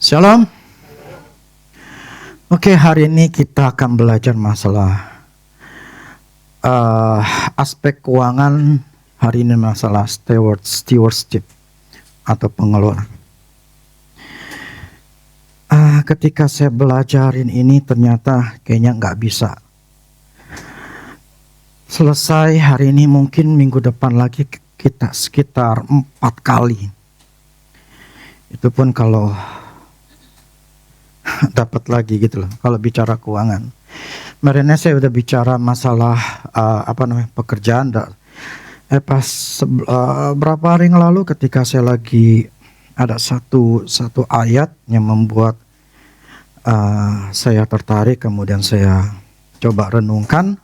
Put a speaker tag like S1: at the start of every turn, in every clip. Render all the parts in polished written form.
S1: Shalom. Oke, hari ini kita akan belajar masalah aspek keuangan. Hari ini masalah stewardship atau pengelolaan. Ketika saya belajarin ini ternyata kayaknya nggak bisa selesai hari ini, mungkin minggu depan lagi kita sekitar 4 kali. Itu pun kalau dapat lagi gitu loh. Kalau bicara keuangan, kemarin saya udah bicara masalah pekerjaan. Berapa hari yang lalu ketika saya lagi ada satu ayat yang membuat saya tertarik, kemudian saya coba renungkan.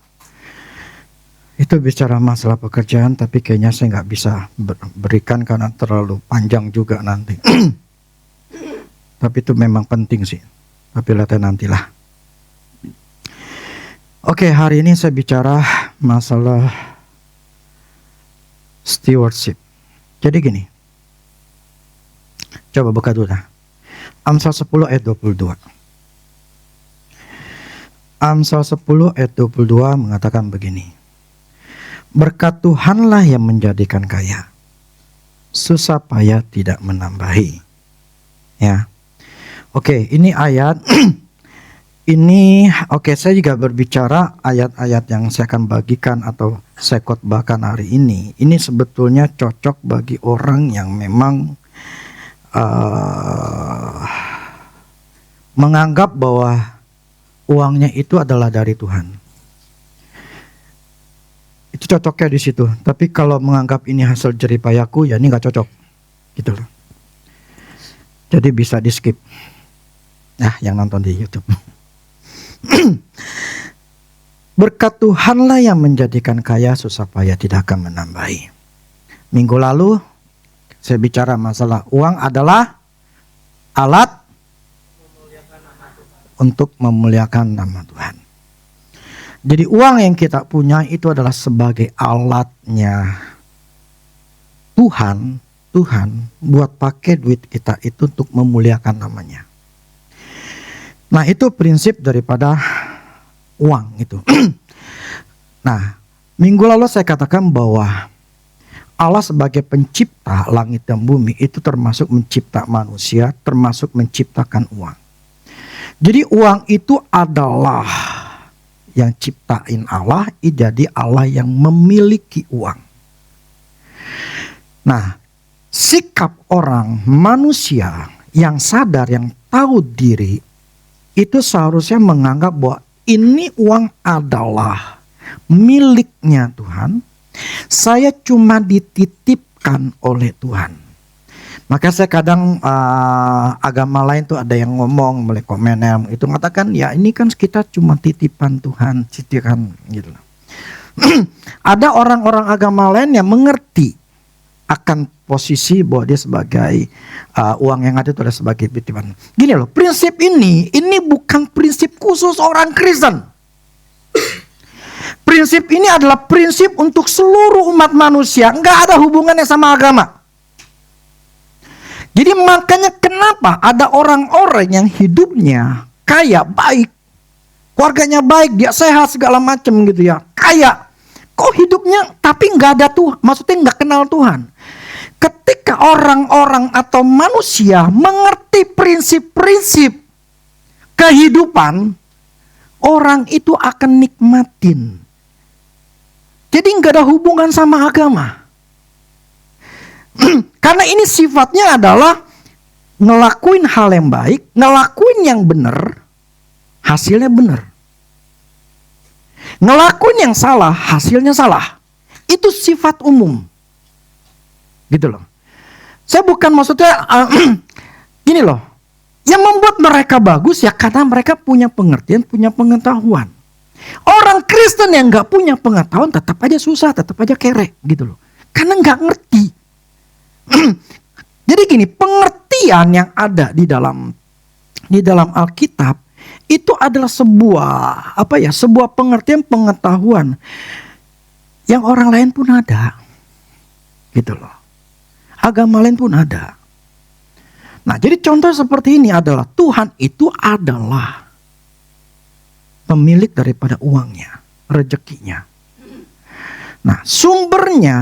S1: Itu bicara masalah pekerjaan, tapi kayaknya saya nggak bisa berikan karena terlalu panjang juga nanti. Tapi itu memang penting sih. Tapi lihatnya nantilah. Oke, hari ini saya bicara masalah stewardship. Jadi gini. Coba buka dulu. Amsal 10 ayat 22. Amsal 10 ayat 22 mengatakan begini. Berkat Tuhanlah yang menjadikan kaya, susah payah tidak menambahi. Ya. Oke, ini ayat ini saya juga berbicara ayat-ayat yang saya akan bagikan atau saya khotbahkan hari ini. Ini sebetulnya cocok bagi orang yang memang menganggap bahwa uangnya itu adalah dari Tuhan. Itu cocoknya di situ. Tapi kalau menganggap ini hasil jerih payahku, ya ini nggak cocok, gitu loh. Jadi bisa di skip. Nah, yang nonton di YouTube. Berkat Tuhanlah yang menjadikan kaya, susah payah tidak akan menambahi. Minggu lalu saya bicara masalah uang adalah alat untuk memuliakan nama Tuhan. Jadi uang yang kita punya itu adalah sebagai alatnya Tuhan buat pakai duit kita itu untuk memuliakan namanya. Nah, itu prinsip daripada uang itu. Nah, minggu lalu saya katakan bahwa Allah sebagai pencipta langit dan bumi itu termasuk mencipta manusia, termasuk menciptakan uang. Jadi uang itu adalah yang ciptain Allah, jadi Allah yang memiliki uang. Nah, sikap orang manusia yang sadar, yang tahu diri, itu seharusnya menganggap bahwa ini uang adalah miliknya Tuhan. Saya cuma dititipkan oleh Tuhan. Maka saya kadang agama lain tuh ada yang ngomong, mulai komen itu mengatakan ya ini kan kita cuma titipan Tuhan, titipan gitu. Ada orang-orang agama lain yang mengerti akan posisi bahwa dia sebagai uang yang ada itu adalah sebagai titipan. Gini loh, prinsip ini bukan prinsip khusus orang Kristen. Prinsip ini adalah prinsip untuk seluruh umat manusia, nggak ada hubungannya sama agama. Jadi makanya kenapa ada orang-orang yang hidupnya kaya, baik, keluarganya baik, dia sehat segala macam gitu ya, kaya. Kok hidupnya tapi nggak ada Tuhan, maksudnya nggak kenal Tuhan. Ketika orang-orang atau manusia mengerti prinsip-prinsip kehidupan, orang itu akan nikmatin. Jadi nggak ada hubungan sama agama. Karena ini sifatnya adalah ngelakuin hal yang baik, ngelakuin yang benar, hasilnya benar. Ngelakuin yang salah, hasilnya salah. Itu sifat umum. Gitu loh. Saya bukan maksudnya gini loh. Yang membuat mereka bagus ya karena mereka punya pengertian, punya pengetahuan. Orang Kristen yang gak punya pengetahuan tetap aja susah, tetap aja kere gitu loh. Karena gak ngerti. Jadi gini, pengertian yang ada di dalam Alkitab itu adalah sebuah pengertian, pengetahuan yang orang lain pun ada. Gitu loh. Agama lain pun ada. Nah, jadi contoh seperti ini adalah Tuhan itu adalah pemilik daripada uangnya, rezekinya. Nah, sumbernya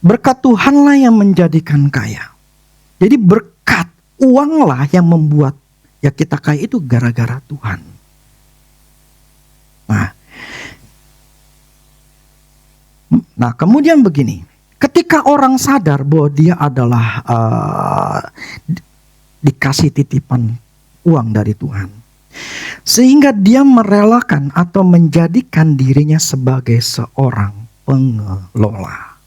S1: berkat Tuhanlah yang menjadikan kaya. Jadi berkat uanglah yang membuat ya kita kaya itu gara-gara Tuhan. Nah, kemudian begini, ketika orang sadar bahwa dia adalah dikasih titipan uang dari Tuhan, sehingga dia merelakan atau menjadikan dirinya sebagai seorang pengelola.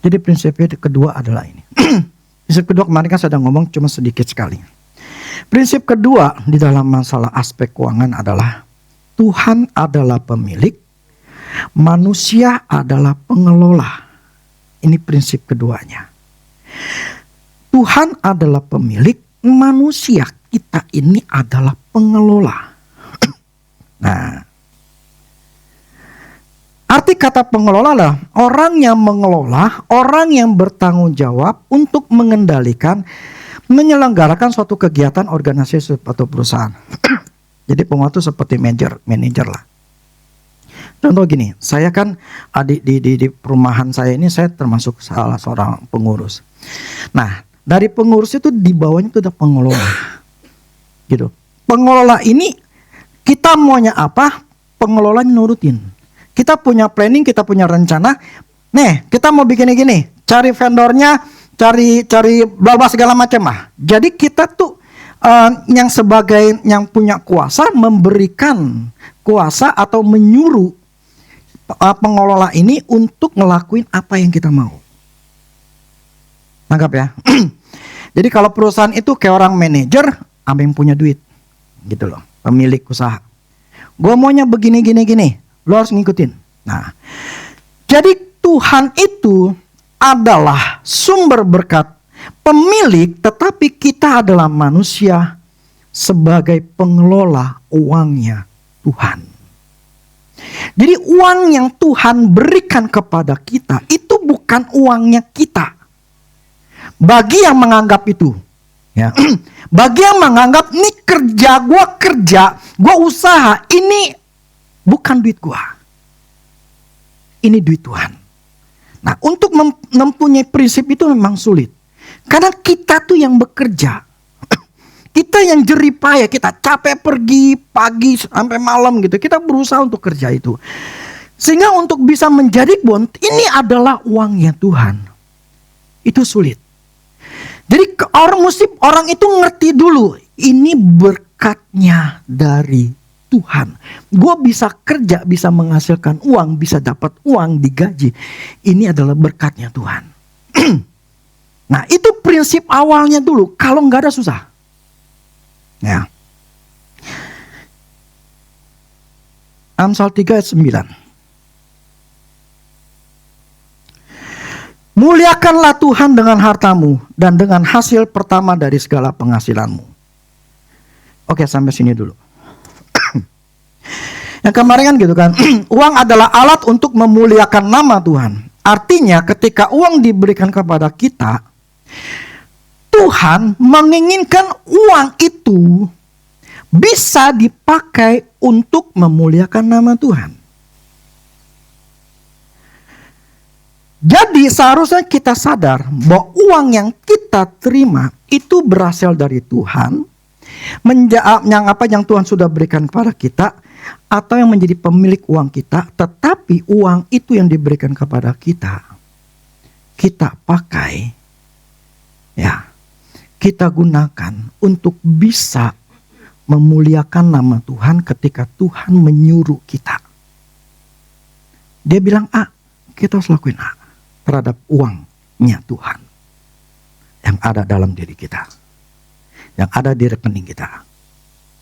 S1: Jadi prinsipnya kedua adalah ini. Prinsip kedua kemarin kan saya sudah ngomong cuma sedikit sekali. Prinsip kedua di dalam masalah aspek keuangan adalah Tuhan adalah pemilik, manusia adalah pengelola. Ini prinsip keduanya. Tuhan adalah pemilik, manusia kita ini adalah pengelola. Nah, arti kata pengelola adalah orang yang mengelola, orang yang bertanggung jawab untuk mengendalikan, menyelenggarakan suatu kegiatan organisasi atau perusahaan. Jadi pengelola itu seperti manajer lah. Contoh gini, saya kan di perumahan saya ini saya termasuk salah seorang pengurus. Nah, dari pengurus itu di bawahnya itu ada pengelola. Gitu. Pengelola ini kita maunya apa, pengelola nurutin. Kita punya planning, kita punya rencana. Nih, kita mau bikin gini, cari vendornya, cari bla bla segala macam lah. Jadi kita tuh yang sebagai yang punya kuasa memberikan kuasa atau menyuruh pengelola ini untuk ngelakuin apa yang kita mau. Nangkap ya? Jadi kalau perusahaan itu kayak orang manajer, apa yang punya duit, gitu loh, pemilik usaha. Gue maunya begini, lo harus ngikutin. Nah, jadi Tuhan itu adalah sumber berkat, pemilik, tetapi kita adalah manusia sebagai pengelola uangnya Tuhan. Jadi uang yang Tuhan berikan kepada kita itu bukan uangnya kita. Bagi yang menganggap itu, ya, bagi yang menganggap ini kerja, gue usaha, ini bukan duit gue, ini duit Tuhan. Nah, untuk mempunyai prinsip itu memang sulit, karena kita tuh yang bekerja. Kita yang jerih payah, kita capek pergi pagi sampai malam gitu. Kita berusaha untuk kerja itu. Sehingga untuk bisa menjadi bond, ini adalah uangnya Tuhan. Itu sulit. Jadi orang itu ngerti dulu, ini berkatnya dari Tuhan. Gue bisa kerja, bisa menghasilkan uang, bisa dapat uang, digaji. Ini adalah berkatnya Tuhan. Nah, itu prinsip awalnya dulu. Kalau nggak ada susah. Ya. Amsal 3 ayat 9. Muliakanlah Tuhan dengan hartamu dan dengan hasil pertama dari segala penghasilanmu. Oke, sampai sini dulu. Yang kemarin kan gitu kan, uang adalah alat untuk memuliakan nama Tuhan. Artinya ketika uang diberikan kepada kita, Tuhan menginginkan uang itu bisa dipakai untuk memuliakan nama Tuhan. Jadi seharusnya kita sadar bahwa uang yang kita terima itu berasal dari Tuhan, yang Tuhan sudah berikan kepada kita, atau yang menjadi pemilik uang kita. Tetapi uang itu yang diberikan kepada kita, kita pakai, ya, kita gunakan untuk bisa memuliakan nama Tuhan ketika Tuhan menyuruh kita. Dia bilang A, kita harus lakuin A terhadap uangnya Tuhan yang ada dalam diri kita, yang ada di rekening kita.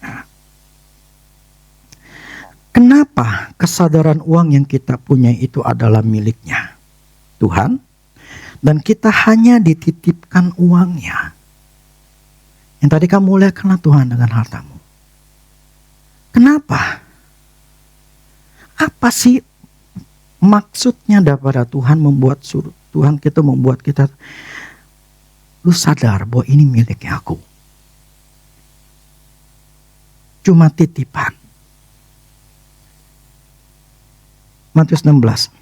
S1: Nah, kenapa kesadaran uang yang kita punya itu adalah miliknya Tuhan, dan kita hanya dititipkan uangnya? Yang tadi kamu muliakanlah Tuhan dengan hartamu. Kenapa? Apa sih maksudnya daripada Tuhan membuat Tuhan kita membuat kita, lu sadar bahwa ini miliknya aku. Cuma titipan. Matius 16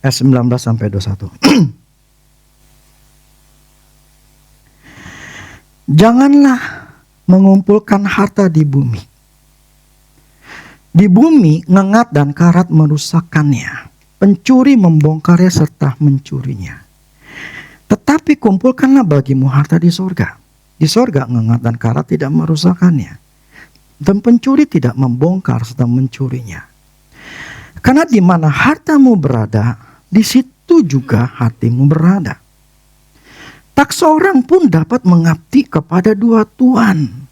S1: ayat 19 sampai 21. Janganlah mengumpulkan harta di bumi. Di bumi ngengat dan karat merusakkannya, pencuri membongkarnya serta mencurinya. Tetapi kumpulkanlah bagimu harta di sorga. Di sorga ngengat dan karat tidak merusakkannya, dan pencuri tidak membongkar serta mencurinya. Karena di mana hartamu berada, di situ juga hatimu berada. Tak seorang pun dapat mengabdi kepada dua tuan.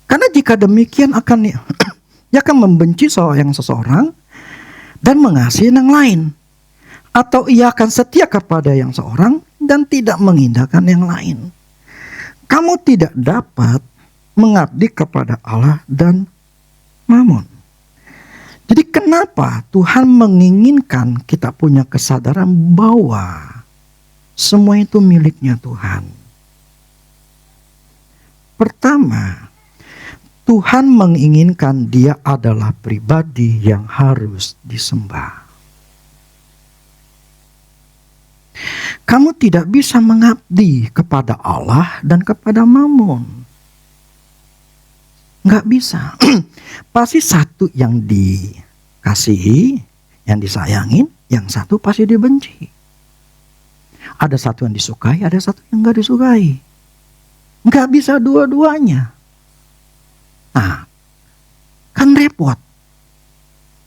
S1: Karena jika demikian dia akan membenci seseorang dan mengasihi yang lain. Atau ia akan setia kepada yang seorang dan tidak mengindahkan yang lain. Kamu tidak dapat mengabdi kepada Allah dan Mammon. Jadi kenapa Tuhan menginginkan kita punya kesadaran bahwa semua itu miliknya Tuhan? Pertama, Tuhan menginginkan dia adalah pribadi yang harus disembah. Kamu tidak bisa mengabdi kepada Allah dan kepada Mammon. Nggak bisa. Pasti satu yang dikasihi, yang disayangin, yang satu pasti dibenci. Ada satu yang disukai, ada satu yang nggak disukai. Nggak bisa dua-duanya. Nah, kan repot.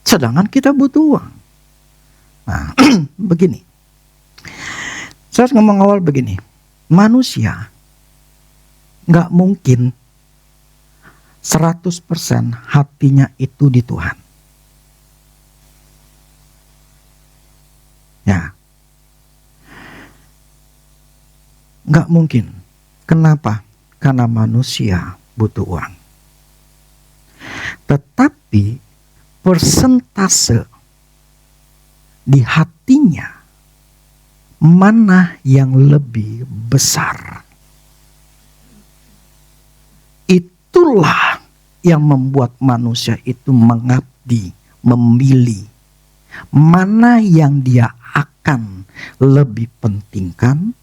S1: Sedangkan kita butuh uang. Nah, begini. Saya ngomong awal begini. Manusia gak mungkin 100% hatinya itu di Tuhan. Ya. Gak mungkin. Kenapa? Karena manusia butuh uang. Tetapi persentase di hatinya mana yang lebih besar? Itulah yang membuat manusia itu mengabdi, memilih mana yang dia akan lebih pentingkan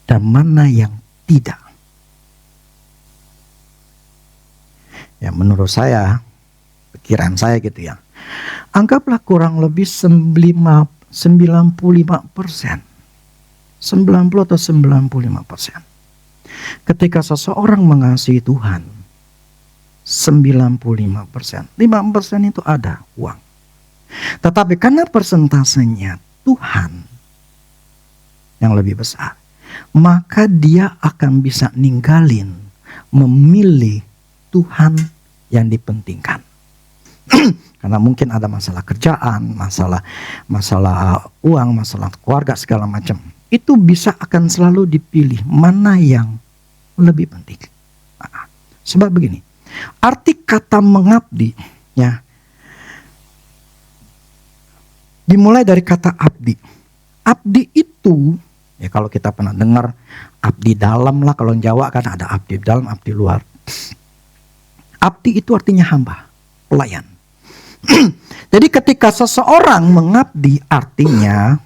S1: dan mana yang tidak. Ya menurut saya, pikiran saya gitu ya. Anggaplah kurang lebih 95%. 90 atau 95%. Ketika seseorang mengasihi Tuhan, 95%. 5% itu ada uang. Tetapi karena persentasenya Tuhan yang lebih besar, maka dia akan bisa ninggalin, memilih Tuhan yang dipentingkan. Karena mungkin ada masalah kerjaan, masalah uang, masalah keluarga segala macam. Itu bisa akan selalu dipilih mana yang lebih penting. Nah, sebab begini, arti kata mengabdi ya dimulai dari kata abdi. Abdi itu ya kalau kita pernah dengar abdi dalam lah, kalau Jawa kan ada abdi dalam, abdi luar. Abdi itu artinya hamba, pelayan. Jadi ketika seseorang mengabdi artinya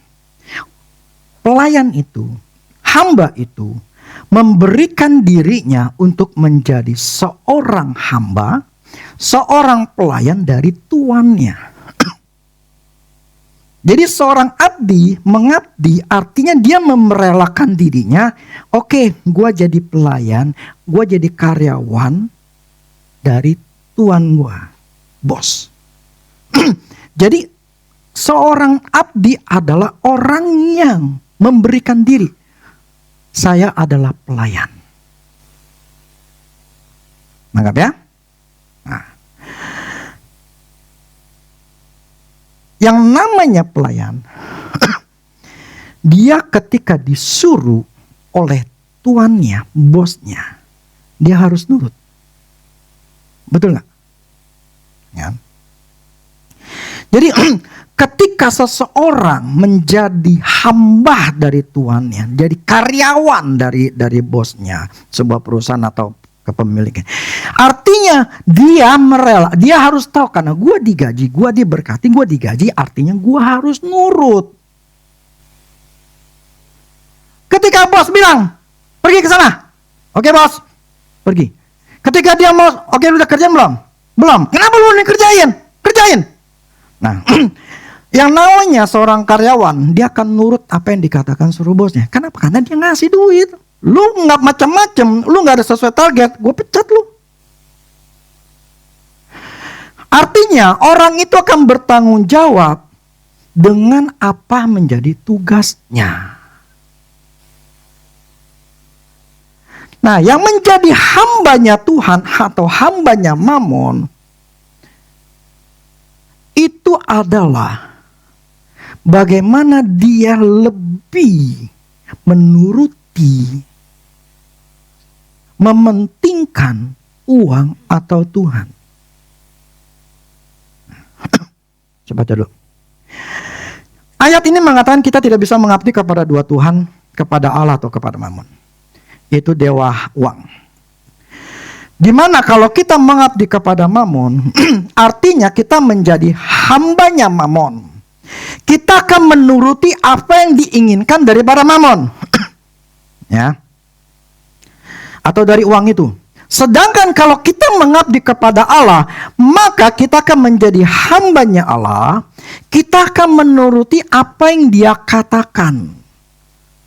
S1: pelayan itu, hamba itu memberikan dirinya untuk menjadi seorang hamba, seorang pelayan dari tuannya. Jadi seorang abdi mengabdi artinya dia merelakan dirinya. Oke, gua jadi pelayan, gua jadi karyawan dari tuan gua, bos. Jadi seorang abdi adalah orang yang memberikan diri. Saya adalah pelayan. Nangkap ya? Nah. Yang namanya pelayan, dia ketika disuruh oleh tuannya, bosnya, dia harus nurut. Betul nggak? Ya. Jadi ketika seseorang menjadi hamba dari tuannya, jadi karyawan dari bosnya, sebuah perusahaan atau kepemilikan, artinya dia harus tahu, karena gue digaji, gue diberkati, gue digaji, artinya gue harus nurut. Ketika bos bilang pergi ke sana, oke bos, pergi. Ketika dia mau, oke udah kerjain belum? Belum. Kenapa lu kerjain? Kerjain. Nah, yang namanya seorang karyawan, dia akan nurut apa yang dikatakan suruh bosnya. Kenapa? Karena dia ngasih duit. Lu nggak macam-macam, lu nggak ada sesuai target, gue pecat lu. Artinya orang itu akan bertanggung jawab dengan apa menjadi tugasnya. Nah, yang menjadi hambanya Tuhan atau hambanya Mamon itu adalah bagaimana dia lebih menuruti, mementingkan uang atau Tuhan. Coba baca dulu. Ayat ini mengatakan kita tidak bisa mengabdi kepada dua Tuhan, kepada Allah atau kepada Mamon. Itu dewa uang. Dimana kalau kita mengabdi kepada Mamon, artinya kita menjadi hambanya Mamon. Kita akan menuruti apa yang diinginkan daripada Mamon. Ya. Atau dari uang itu. Sedangkan kalau kita mengabdi kepada Allah, maka kita akan menjadi hambanya Allah. Kita akan menuruti apa yang Dia katakan,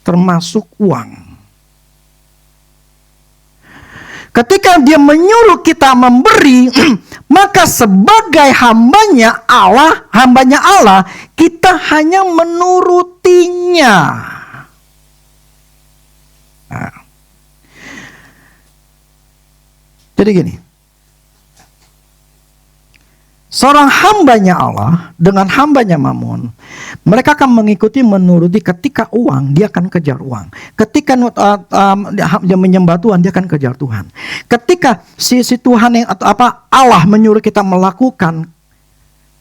S1: termasuk uang. Ketika Dia menyuruh kita memberi, maka sebagai hambanya Allah, kita hanya menurutinya. Nah. Jadi gini, seorang hambanya Allah dengan hambanya Mamon, mereka akan mengikuti menuruti. Ketika uang, dia akan kejar uang. Ketika dia menyembah Tuhan, dia akan kejar Tuhan. Ketika si Tuhan yang Allah menyuruh kita melakukan,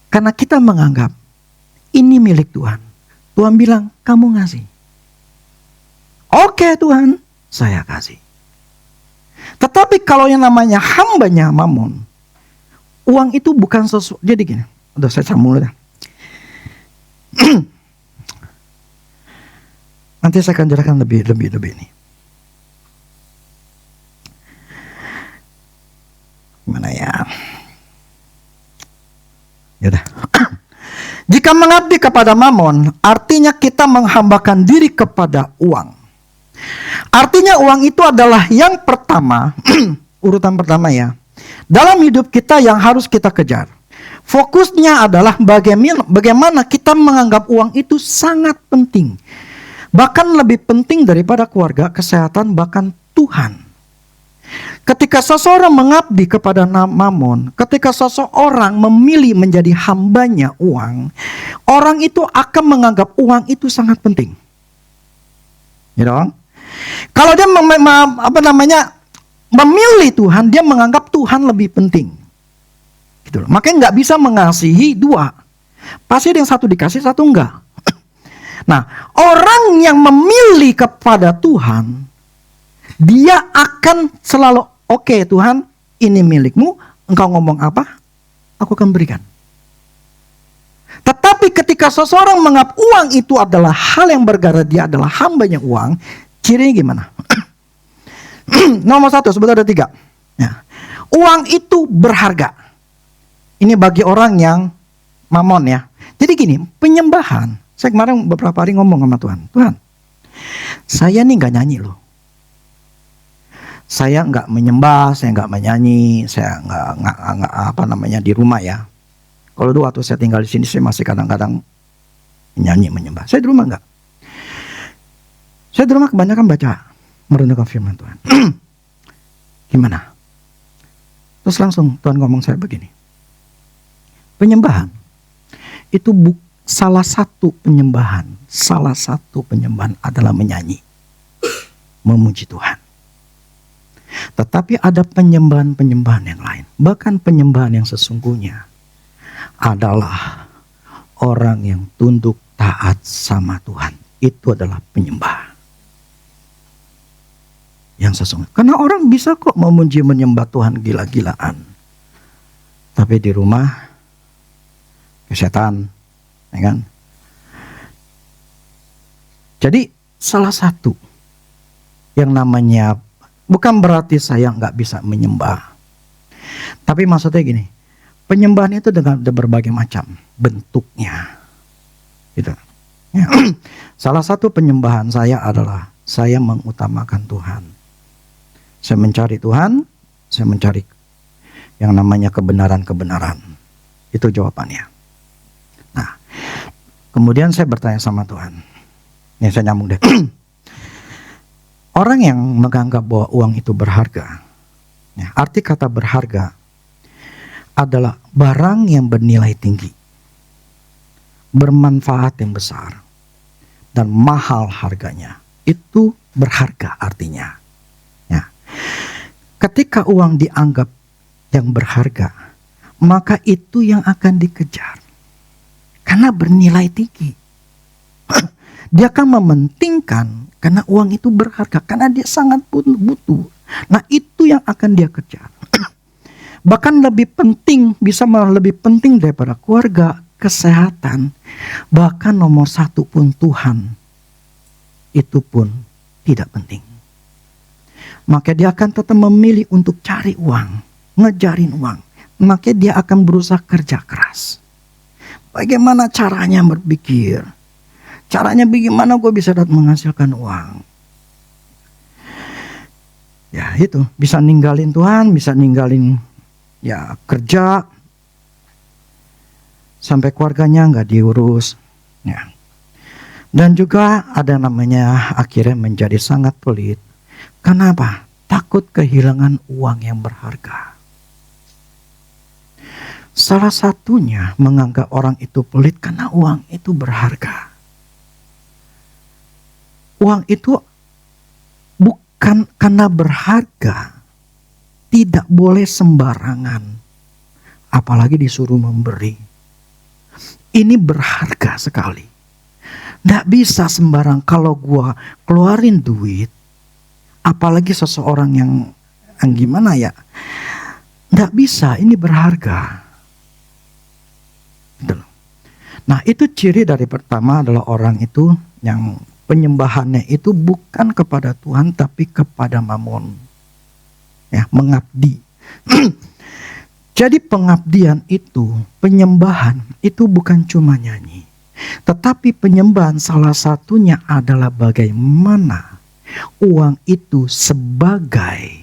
S1: karena kita menganggap ini milik Tuhan. Tuhan bilang, kamu ngasih. Oke Tuhan, saya kasih. Tetapi kalau yang namanya hambanya Mamon, uang itu bukan sesuatu. Jadi gini, udah saya sambung dulu. Nanti saya akan jelaskan lebih ini. Gimana ya? Yaudah. Jika mengabdi kepada Mamon, artinya kita menghambakan diri kepada uang. Artinya uang itu adalah yang pertama, urutan pertama ya, dalam hidup kita yang harus kita kejar. Fokusnya adalah bagaimana kita menganggap uang itu sangat penting. Bahkan lebih penting daripada keluarga, kesehatan, bahkan Tuhan. Ketika seseorang mengabdi kepada Mamon, ketika seseorang memilih menjadi hambanya uang, orang itu akan menganggap uang itu sangat penting. Ya dong? Kalau dia memilih Tuhan, dia menganggap Tuhan lebih penting. Gitu loh. Makanya nggak bisa mengasihi dua. Pasti ada yang satu dikasih, satu enggak. Nah, orang yang memilih kepada Tuhan, dia akan selalu, oke Tuhan, ini milikmu, engkau ngomong apa, aku akan berikan. Tetapi ketika seseorang menganggap uang itu adalah hal yang bergara, dia adalah hambanya uang, cirinya gimana? Nomor satu, sebetulnya ada 3. Ya. Uang itu berharga. Ini bagi orang yang Mamon ya. Jadi gini, penyembahan. Saya kemarin beberapa hari ngomong sama Tuhan. Tuhan, saya nih gak nyanyi loh. Saya gak menyembah, saya gak menyanyi, saya gak di rumah ya. Kalau dulu waktu saya tinggal di sini, saya masih kadang-kadang nyanyi, menyembah. Saya di rumah enggak. Saya di rumah kebanyakan baca, merenungkan firman Tuhan. Gimana? Terus langsung Tuhan ngomong saya begini. Penyembahan itu salah satu penyembahan adalah menyanyi, memuji Tuhan. Tetapi ada penyembahan yang lain. Bahkan penyembahan yang sesungguhnya adalah orang yang tunduk taat sama Tuhan. Itu adalah penyembah yang sesungguhnya. Karena orang bisa kok memuji menyembah Tuhan gila-gilaan, tapi di rumah setan, ya kan? Jadi salah satu yang namanya, bukan berarti saya nggak bisa menyembah, tapi maksudnya gini, penyembahan itu dengan berbagai macam bentuknya, gitu. Ya. Salah satu penyembahan saya adalah saya mengutamakan Tuhan. Saya mencari Tuhan, saya mencari yang namanya kebenaran-kebenaran. Itu jawabannya. Nah, kemudian saya bertanya sama Tuhan. Ini saya nyambung deh. Orang yang menganggap bahwa uang itu berharga, ya, arti kata berharga adalah barang yang bernilai tinggi, bermanfaat yang besar, dan mahal harganya. Itu berharga artinya. Ya. Ketika uang dianggap yang berharga, maka itu yang akan dikejar. Karena bernilai tinggi. Dia akan mementingkan karena uang itu berharga. Karena dia sangat butuh. Nah, itu yang akan dia kejar. Bahkan lebih penting, bisa malah lebih penting daripada keluarga, kesehatan, bahkan nomor satu pun Tuhan, itu pun tidak penting. Maka dia akan tetap memilih untuk cari uang, ngejarin uang. Maka dia akan berusaha kerja keras. Bagaimana caranya berpikir? Caranya bagaimana gue bisa menghasilkan uang? Ya itu, bisa ninggalin Tuhan, bisa ninggalin ya kerja, sampai keluarganya nggak diurus, ya. Dan juga ada namanya akhirnya menjadi sangat pelit. Kenapa? Takut kehilangan uang yang berharga. Salah satunya menganggap orang itu pelit karena uang itu berharga. Uang itu bukan karena berharga, tidak boleh sembarangan, apalagi disuruh memberi. Ini berharga sekali. Nggak bisa sembarang kalau gua keluarin duit, apalagi seseorang yang gimana ya, nggak bisa, ini berharga. Nah itu ciri dari pertama adalah orang itu yang penyembahannya itu bukan kepada Tuhan tapi kepada Mamon. Ya, mengabdi. Jadi pengabdian itu, penyembahan itu bukan cuma nyanyi. Tetapi penyembahan salah satunya adalah bagaimana uang itu sebagai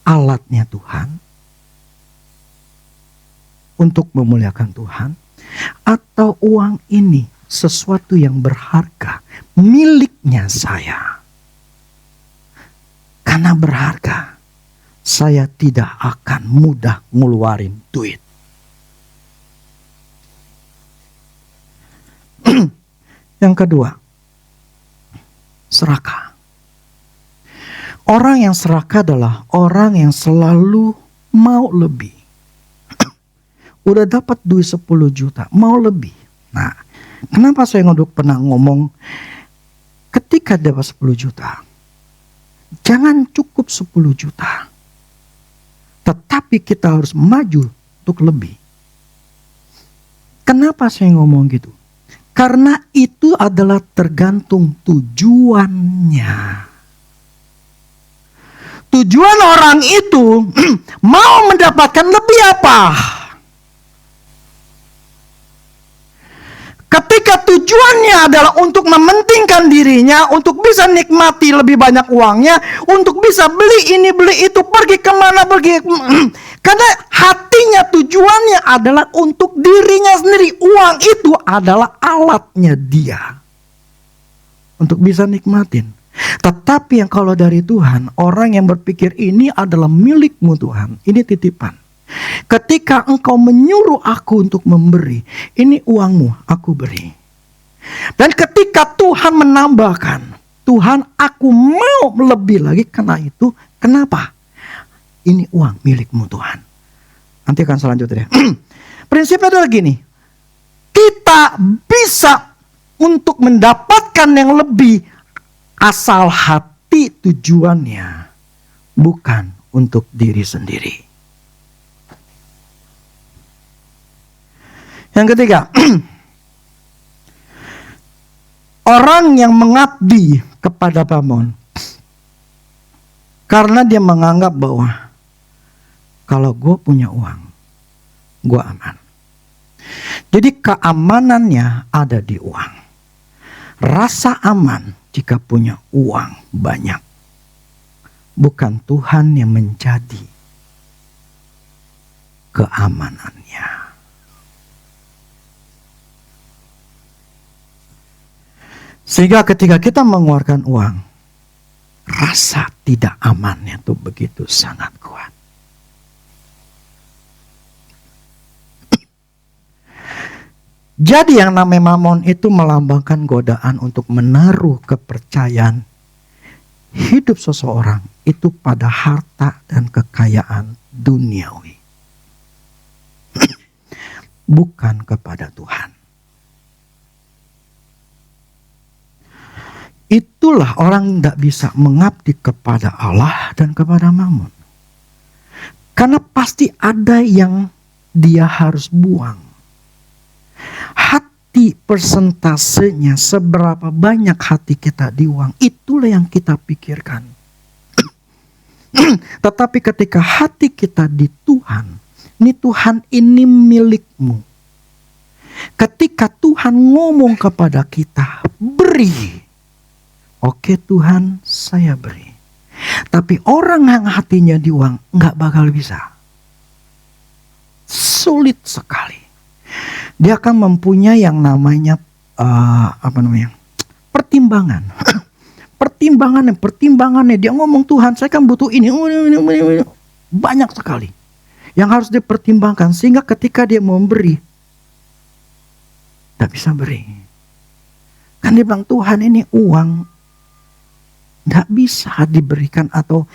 S1: alatnya Tuhan untuk memuliakan Tuhan, atau uang ini sesuatu yang berharga miliknya saya. Karena berharga, saya tidak akan mudah ngeluarin duit. Yang kedua, serakah. Orang yang serakah adalah orang yang selalu mau lebih. Udah dapat duit 10 juta, mau lebih. Nah, kenapa saya pernah ngomong, ketika dapat 10 juta, jangan cukup 10 juta. Tetapi kita harus maju untuk lebih. Kenapa saya ngomong gitu? Karena itu adalah tergantung tujuannya. Tujuan orang itu mau mendapatkan lebih apa? Ketika tujuannya adalah untuk mementingkan dirinya, untuk bisa nikmati lebih banyak uangnya, untuk bisa beli ini, beli itu, pergi kemana, pergi. Karena hatinya tujuannya adalah untuk dirinya sendiri. Uang itu adalah alatnya dia untuk bisa nikmatin. Tetapi yang kalau dari Tuhan, orang yang berpikir ini adalah milikmu Tuhan, ini titipan. Ketika engkau menyuruh aku untuk memberi, ini uangmu, aku beri. Dan ketika Tuhan menambahkan, Tuhan aku mau lebih lagi, karena itu, kenapa? Ini uang milikmu Tuhan. Nanti akan selanjutnya. Prinsipnya adalah gini, kita bisa untuk mendapatkan yang lebih asal hati tujuannya bukan untuk diri sendiri. Yang ketiga, orang yang mengabdi kepada Mammon karena dia menganggap bahwa kalau gue punya uang, gue aman. Jadi keamanannya ada di uang. Rasa aman jika punya uang banyak. Bukan Tuhan yang menjadi keamanannya. Sehingga ketika kita mengeluarkan uang, rasa tidak amannya itu begitu sangat kuat. Jadi yang namanya Mammon itu melambangkan godaan untuk menaruh kepercayaan hidup seseorang itu pada harta dan kekayaan duniawi. Bukan kepada Tuhan. Itulah orang tidak bisa mengabdi kepada Allah dan kepada Mammon. Karena pasti ada yang dia harus buang. Hati persentasenya seberapa banyak hati kita di uang, itulah yang kita pikirkan. Tetapi ketika hati kita di Tuhan, ini Tuhan ini milikmu. Ketika Tuhan ngomong kepada kita, beri. Oke Tuhan, saya beri. Tapi orang yang hatinya di uang nggak bakal bisa. Sulit sekali. Dia akan mempunyai yang namanya pertimbangan. Pertimbangannya dia ngomong, Tuhan saya kan butuh ini. Banyak sekali yang harus dipertimbangkan, sehingga ketika dia memberi tidak bisa beri. Kan dia bilang, Tuhan ini uang tidak bisa diberikan atau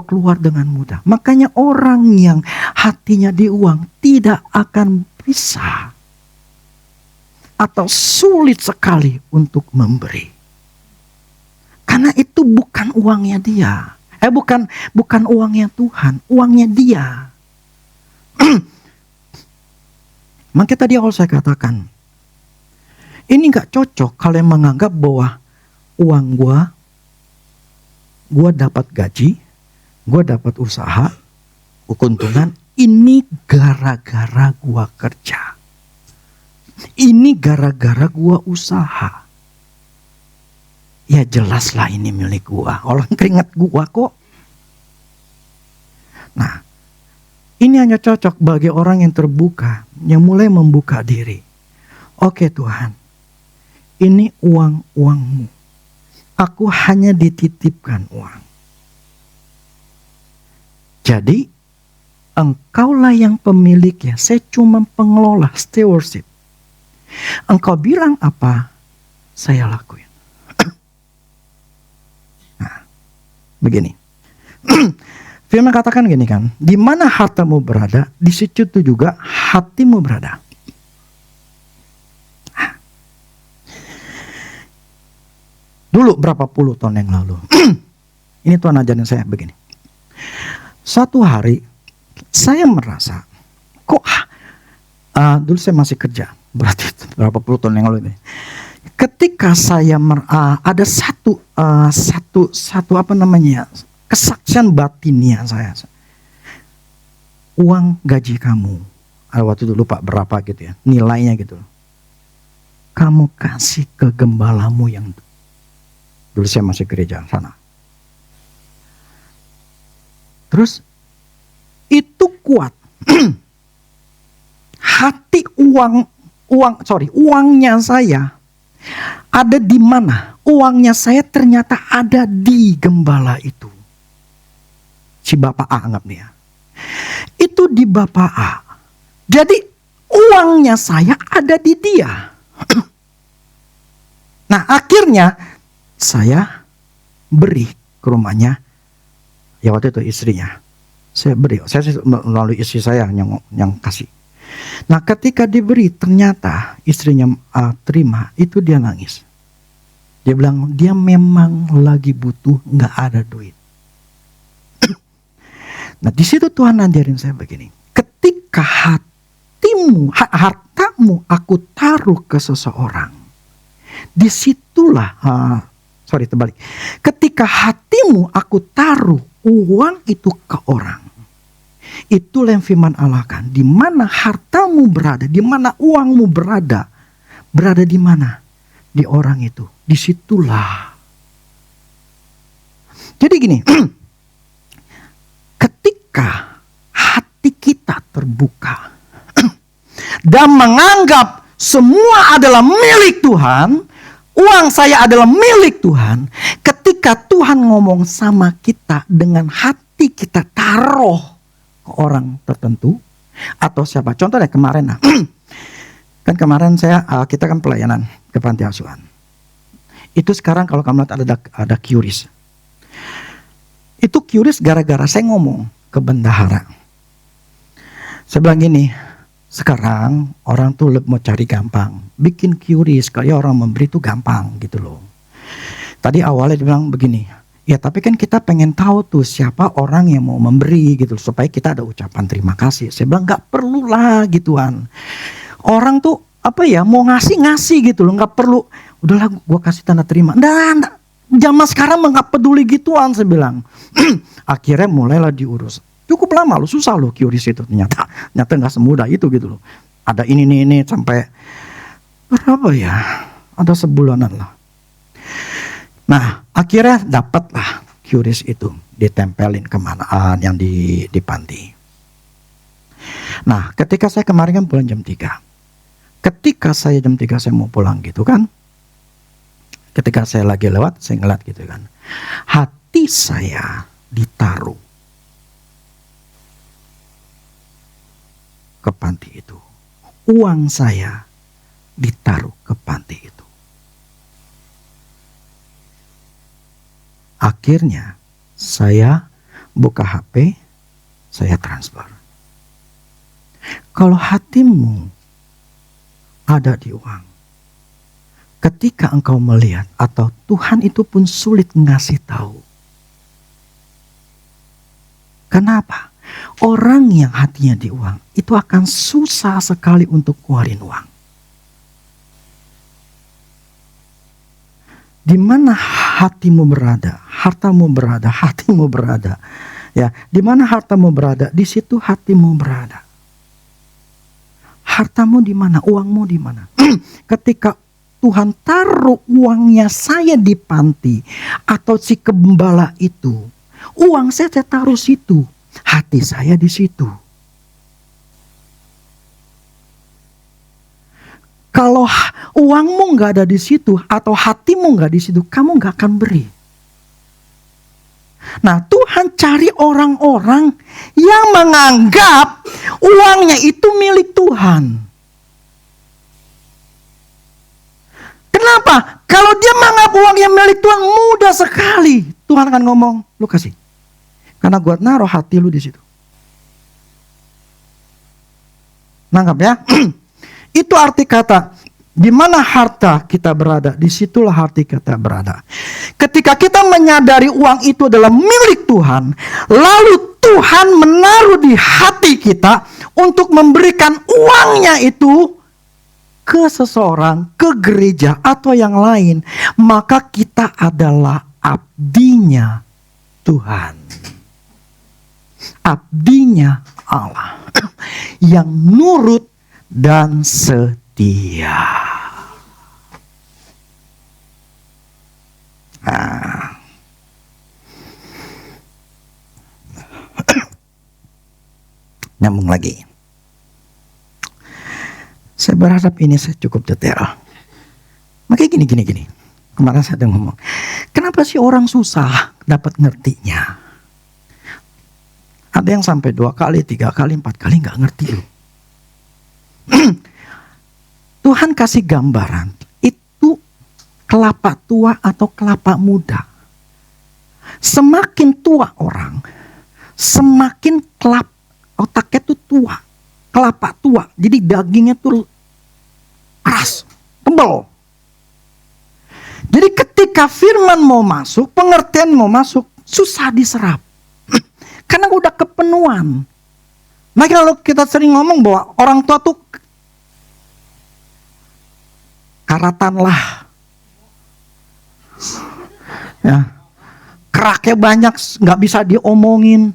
S1: keluar dengan mudah. Makanya orang yang hatinya di uang tidak akan bisa atau sulit sekali untuk memberi. Karena itu bukan uangnya dia. Bukan uangnya Tuhan, uangnya dia. Makanya tadi awal saya katakan, ini gak cocok kalau yang menganggap bahwa uang gue dapat gaji, gue dapat usaha, keuntungan, ini gara-gara gue kerja. Ini gara-gara gue usaha. Ya jelaslah ini milik gue. Orang keringat gue kok. Nah, ini hanya cocok bagi orang yang terbuka, yang mulai membuka diri. Oke Tuhan, ini uangmu. Aku hanya dititipkan uang. Jadi, engkaulah yang pemiliknya. Saya cuma pengelola, stewardship. Engkau bilang apa, saya lakuin. Nah, begini. Firman katakan gini kan, di mana hartamu berada, di situ juga hatimu berada. Dulu berapa puluh tahun yang lalu, ini Tuhan ajarin saya begini. Suatu hari, saya merasa, kok dulu saya masih kerja, berarti berapa puluh tahun yang lalu ini. Ketika saya ada satu kesaksian batinnya saya. Uang gaji kamu, waktu itu lupa berapa gitu ya, nilainya gitu. Kamu kasih ke gembalamu yang dulu saya masih gereja sana. Terus itu kuat. Hati uangnya saya ada di mana? Uangnya saya ternyata ada di gembala itu. Si Bapak A anggap dia. Itu di Bapak A. Jadi uangnya saya ada di dia. Nah akhirnya saya beri ke rumahnya. Ya waktu itu istrinya. Saya beri. Saya melalui istri saya yang kasih. Nah ketika diberi ternyata istrinya terima, itu dia nangis. Dia bilang dia memang lagi butuh, nggak ada duit. Nah di situ Tuhan ngajarin saya begini. Ketika hartamu aku taruh ke seseorang, disitulah, terbalik. Ketika hatimu aku taruh uang itu ke orang, itulah yang firman Allah kan. Di mana hartamu berada, di mana uangmu berada di mana? Di orang itu. Disitulah. Jadi gini, ketika hati kita terbuka dan menganggap semua adalah milik Tuhan, uang saya adalah milik Tuhan. Ketika Tuhan ngomong sama kita dengan hati kita taruh ke orang tertentu atau siapa. Contohnya kemarin, kan kemarin kita kan pelayanan ke panti asuhan. Itu sekarang kalau kamu lihat ada QRIS. Itu QRIS gara-gara saya ngomong ke bendahara. Saya bilang gini, sekarang orang tuh mau cari gampang. Bikin QRIS, kayak orang memberi itu gampang gitu loh. Tadi awalnya dia bilang begini, ya tapi kan kita pengen tahu tuh siapa orang yang mau memberi gitu. Supaya kita ada ucapan terima kasih. Saya bilang gak perlu lah gituan. Orang tuh mau ngasih gitu loh. Gak perlu, udahlah gue kasih tanda terima. Nggak. Zaman sekarang gak peduli gituan saya bilang. Akhirnya mulailah diurus. Cukup lama loh, susah loh QRIS itu ternyata gak semudah itu gitu loh. Ada ini sampai berapa ya? Ada sebulanan lah. Nah akhirnya dapatlah QRIS itu, ditempelin kemana yang di panti. Nah ketika saya kemarin kan pulang jam 3. Ketika saya jam 3 saya mau pulang gitu kan. Ketika saya lagi lewat saya ngeliat gitu kan. Hati saya ditaruh ke panti itu. Uang saya ditaruh ke panti itu. Akhirnya saya buka HP, saya transfer. Kalau hatimu ada di uang, ketika engkau melihat atau Tuhan itu pun sulit ngasih tahu. Kenapa? Orang yang hatinya di uang itu akan susah sekali untuk keluarin uang. Di mana hatimu berada, hartamu berada, hatimu berada. Ya, di mana hartamu berada, di situ hatimu berada. Hartamu di mana, uangmu di mana? Ketika Tuhan taruh uangnya saya di panti atau si gembala itu, uang saya taruh situ, hati saya di situ. Kalau uangmu nggak ada di situ atau hatimu nggak di situ, kamu nggak akan beri. Nah, Tuhan cari orang-orang yang menganggap uangnya itu milik Tuhan. Kenapa? Kalau dia menganggap uangnya milik Tuhan, mudah sekali Tuhan akan ngomong, lu kasih. Karena gua naruh hati lu di situ. Nangkap ya? Itu arti kata, di mana harta kita berada, disitulah hati kita berada. Ketika kita menyadari uang itu adalah milik Tuhan, lalu Tuhan menaruh di hati kita untuk memberikan uangnya itu ke seseorang, ke gereja atau yang lain, maka kita adalah abdinya Tuhan. Abdinya Allah yang nurut dan setia. Nyambung lagi. Saya berharap ini saya cukup detail. Makanya gini. Kemarin saya ada ngomong, kenapa sih orang susah dapat ngertinya? Ada yang sampai 2 kali, 3 kali, 4 kali nggak ngerti loh. Tuhan kasih gambaran itu kelapa tua atau kelapa muda. Semakin tua orang, semakin otaknya itu tua. kelapa tua. Jadi dagingnya tuh keras, tebal. Jadi ketika firman mau masuk, pengertian mau masuk, susah diserap. Karena udah kepenuhan. Nah kalau kita sering ngomong bahwa orang tua tuh karatan lah. Ya. Keraknya banyak, gak bisa diomongin.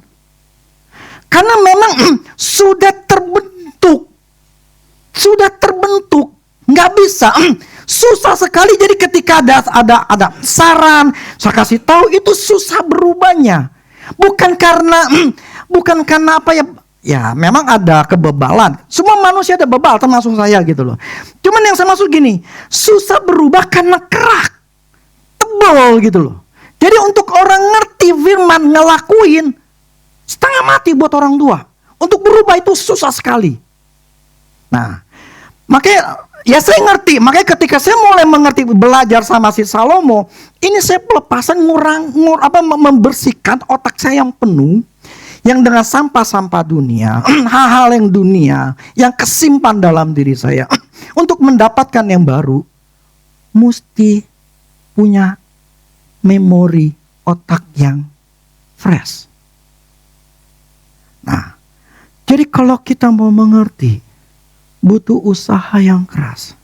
S1: Karena memang sudah terbentuk. Gak bisa. Susah sekali. Jadi ketika ada saran, saya kasih tahu, itu susah berubahnya. Bukan karena apa ya? Ya memang ada kebebalan. Semua manusia ada bebal, termasuk saya gitu loh. Cuman yang saya maksud gini, susah berubah karena kerak, tebal gitu loh. Jadi untuk orang ngerti firman, ngelakuin, setengah mati buat orang tua. Untuk berubah itu susah sekali. Nah, makanya ya saya ngerti. Makanya ketika saya mulai mengerti, belajar sama si Salomo, ini saya pelepasan membersihkan otak saya yang penuh, yang dengan sampah-sampah dunia, hal-hal yang dunia, yang kesimpan dalam diri saya. Untuk mendapatkan yang baru, mesti punya memori otak yang fresh. Nah, jadi kalau kita mau mengerti, butuh usaha yang keras.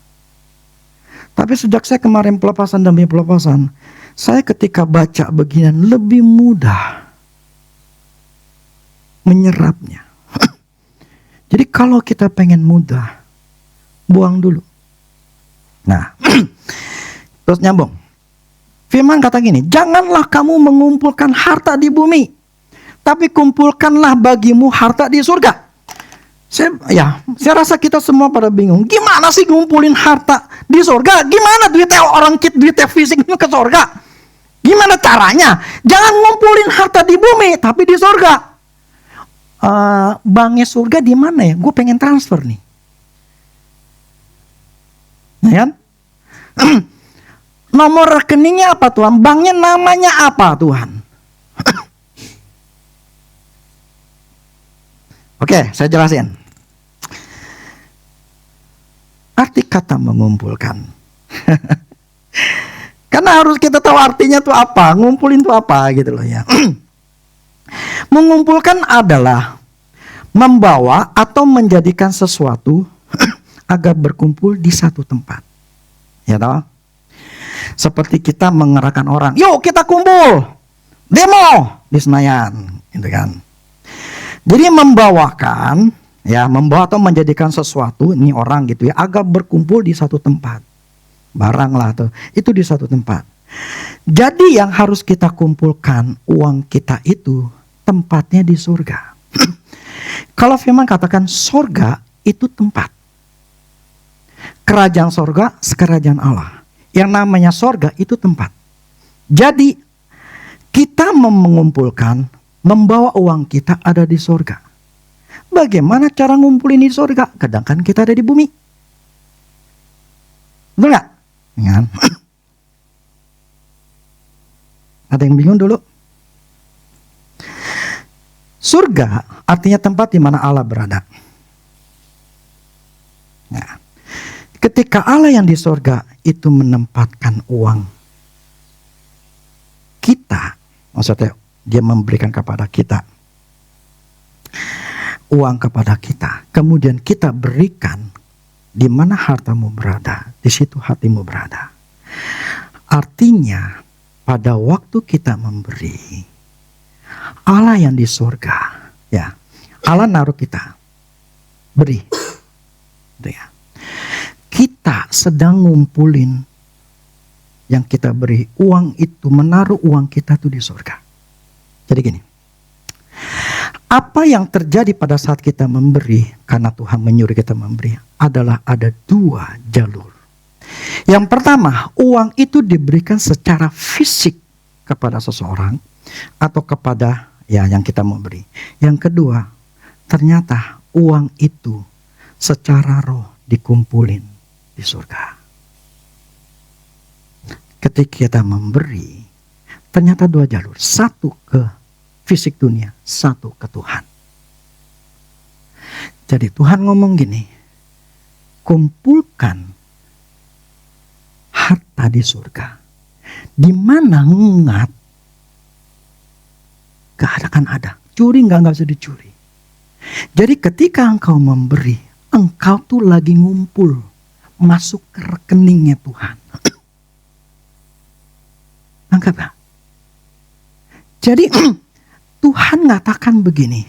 S1: Tapi sejak saya kemarin pelepasan demi pelepasan, saya ketika baca beginian lebih mudah menyerapnya. Jadi kalau kita pengen mudah, buang dulu. Nah, terus nyambung. Firman kata gini, janganlah kamu mengumpulkan harta di bumi, tapi kumpulkanlah bagimu harta di surga. Saya rasa kita semua pada bingung. Gimana sih ngumpulin harta di surga? Gimana duitnya duitnya fisik ke surga? Gimana caranya? Jangan ngumpulin harta di bumi, tapi di surga. Banknya surga di mana ya? Gue pengen transfer nih. Ya kan? Nomor rekeningnya apa Tuhan? Banknya namanya apa Tuhan? Oke, saya jelasin. Arti kata mengumpulkan. Karena harus kita tahu artinya tuh apa, ngumpulin tuh apa gitu loh ya. Mengumpulkan adalah membawa atau menjadikan sesuatu agar berkumpul di satu tempat. Ya tahu? Seperti kita mengerahkan orang, yuk kita kumpul, demo di Senayan, gitu kan. Jadi membawakan, ya membawa atau menjadikan sesuatu, ini orang gitu ya, agar berkumpul di satu tempat. Barang lah tuh, itu di satu tempat. Jadi yang harus kita kumpulkan, uang kita itu tempatnya di surga. Kalau firman katakan surga itu tempat. Kerajaan surga sekerajaan Allah. Yang namanya surga itu tempat. Jadi kita mengumpulkan, membawa uang kita ada di surga. Bagaimana cara ngumpulin di surga? Kadang kan kita ada di bumi. Betul gak? Ya. Ada yang bingung dulu? Surga artinya tempat di mana Allah berada. Nah, ketika Allah yang di surga itu menempatkan uang kita, maksudnya dia memberikan kepada kita uang kepada kita, kemudian kita berikan di mana hartamu berada, di situ hatimu berada. Artinya pada waktu kita memberi, Allah yang di surga, ya, Allah naruh kita, beri, ya. Kita sedang ngumpulin yang kita beri, uang itu menaruh uang kita tuh di surga. Jadi gini, apa yang terjadi pada saat kita memberi, karena Tuhan menyuruh kita memberi, adalah ada dua jalur. Yang pertama, uang itu diberikan secara fisik kepada seseorang atau kepada ya yang kita mau beri. Yang kedua, ternyata uang itu secara roh dikumpulin di surga. Ketika kita memberi, ternyata dua jalur. Satu ke fisik dunia, satu ke Tuhan. Jadi Tuhan ngomong gini, kumpulkan harta di surga, di mana ngat gak akan ada, curi nggak bisa dicuri. Jadi ketika engkau memberi, engkau tuh lagi ngumpul masuk ke rekeningnya Tuhan. Anggap gak? Jadi Tuhan ngatakan begini,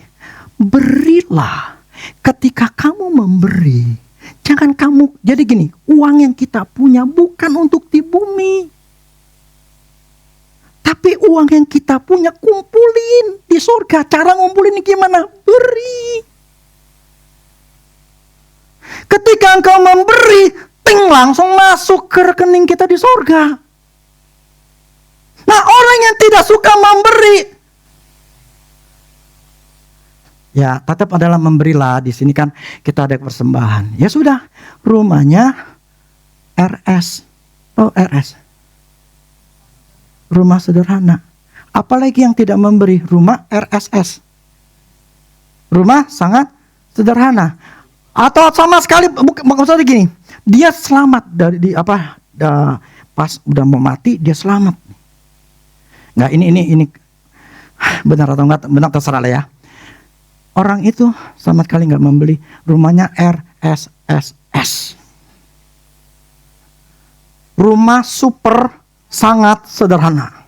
S1: berilah. Ketika kamu memberi, jangan kamu, jadi gini, uang yang kita punya bukan untuk di bumi. Tapi uang yang kita punya kumpulin di surga. Cara ngumpulin gimana? Beri. Ketika engkau memberi, ting, langsung masuk ke rekening kita di surga. Nah, orang yang tidak suka memberi, ya tetap adalah memberilah. Di sini kan kita ada persembahan. Ya sudah, rumahnya RS. Oh, RS. Rumah sederhana. Apalagi yang tidak memberi, rumah RSS. Rumah sangat sederhana. Atau sama sekali, maksudnya gini, dia selamat dari pas udah mau mati dia selamat. Nggak, ini benar atau enggak, benar terserah lah ya. Orang itu sama sekali nggak membeli, rumahnya RSSS. Rumah super sangat sederhana.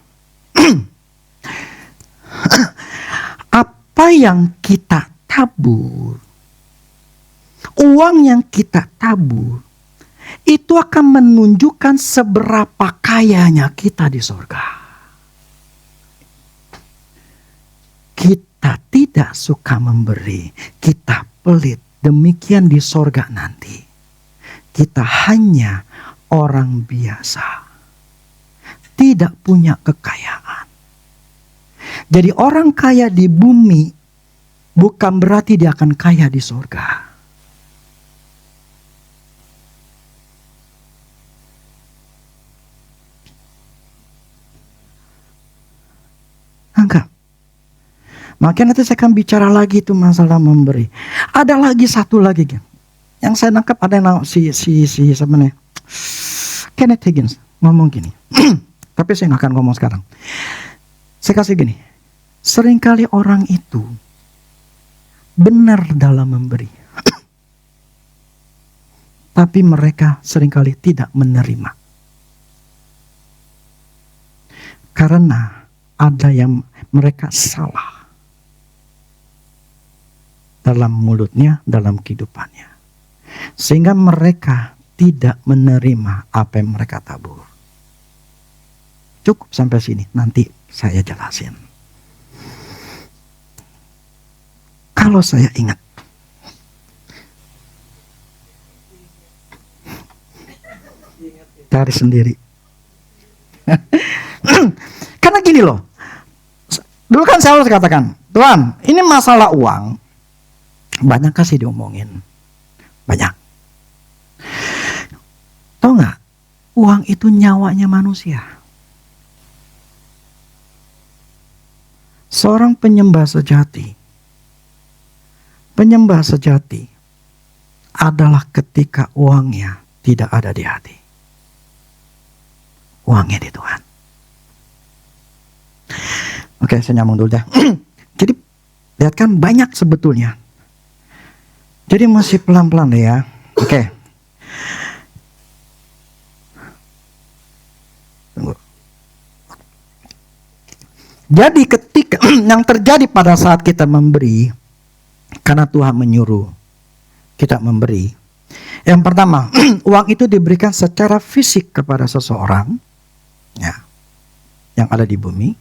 S1: Apa yang kita tabur, uang yang kita tabur, itu akan menunjukkan seberapa kayanya kita di surga. Kita tidak suka memberi, kita pelit. Demikian di sorga nanti. Kita hanya orang biasa, tidak punya kekayaan. Jadi orang kaya di bumi bukan berarti dia akan kaya di sorga. Anggap. Makanya nanti saya akan bicara lagi itu masalah memberi. Ada lagi satu lagi yang saya nangkap, ada yang si sebenarnya Kenneth Hagin ngomong gini. Tapi saya nggak akan ngomong sekarang. Saya kasih gini. Seringkali orang itu benar dalam memberi, tapi mereka seringkali tidak menerima. Karena ada yang mereka salah dalam mulutnya, dalam kehidupannya. Sehingga mereka tidak menerima apa yang mereka tabur. Cukup sampai sini, nanti saya jelasin. Kalau saya ingat, cari sendiri. Karena gini loh, dulu kan saya harus katakan, Tuhan, ini masalah uang, banyak kasih diomongin, banyak. Tahu nggak, uang itu nyawanya manusia. Seorang penyembah sejati adalah ketika uangnya tidak ada di hati. Uangnya di Tuhan. Oke, saya nyambung dulu deh. Jadi, lihat kan banyak sebetulnya. Jadi masih pelan-pelan deh ya. Oke. Tunggu. Jadi ketika yang terjadi pada saat kita memberi, karena Tuhan menyuruh kita memberi. Yang pertama, uang itu diberikan secara fisik kepada seseorang, ya, yang ada di bumi.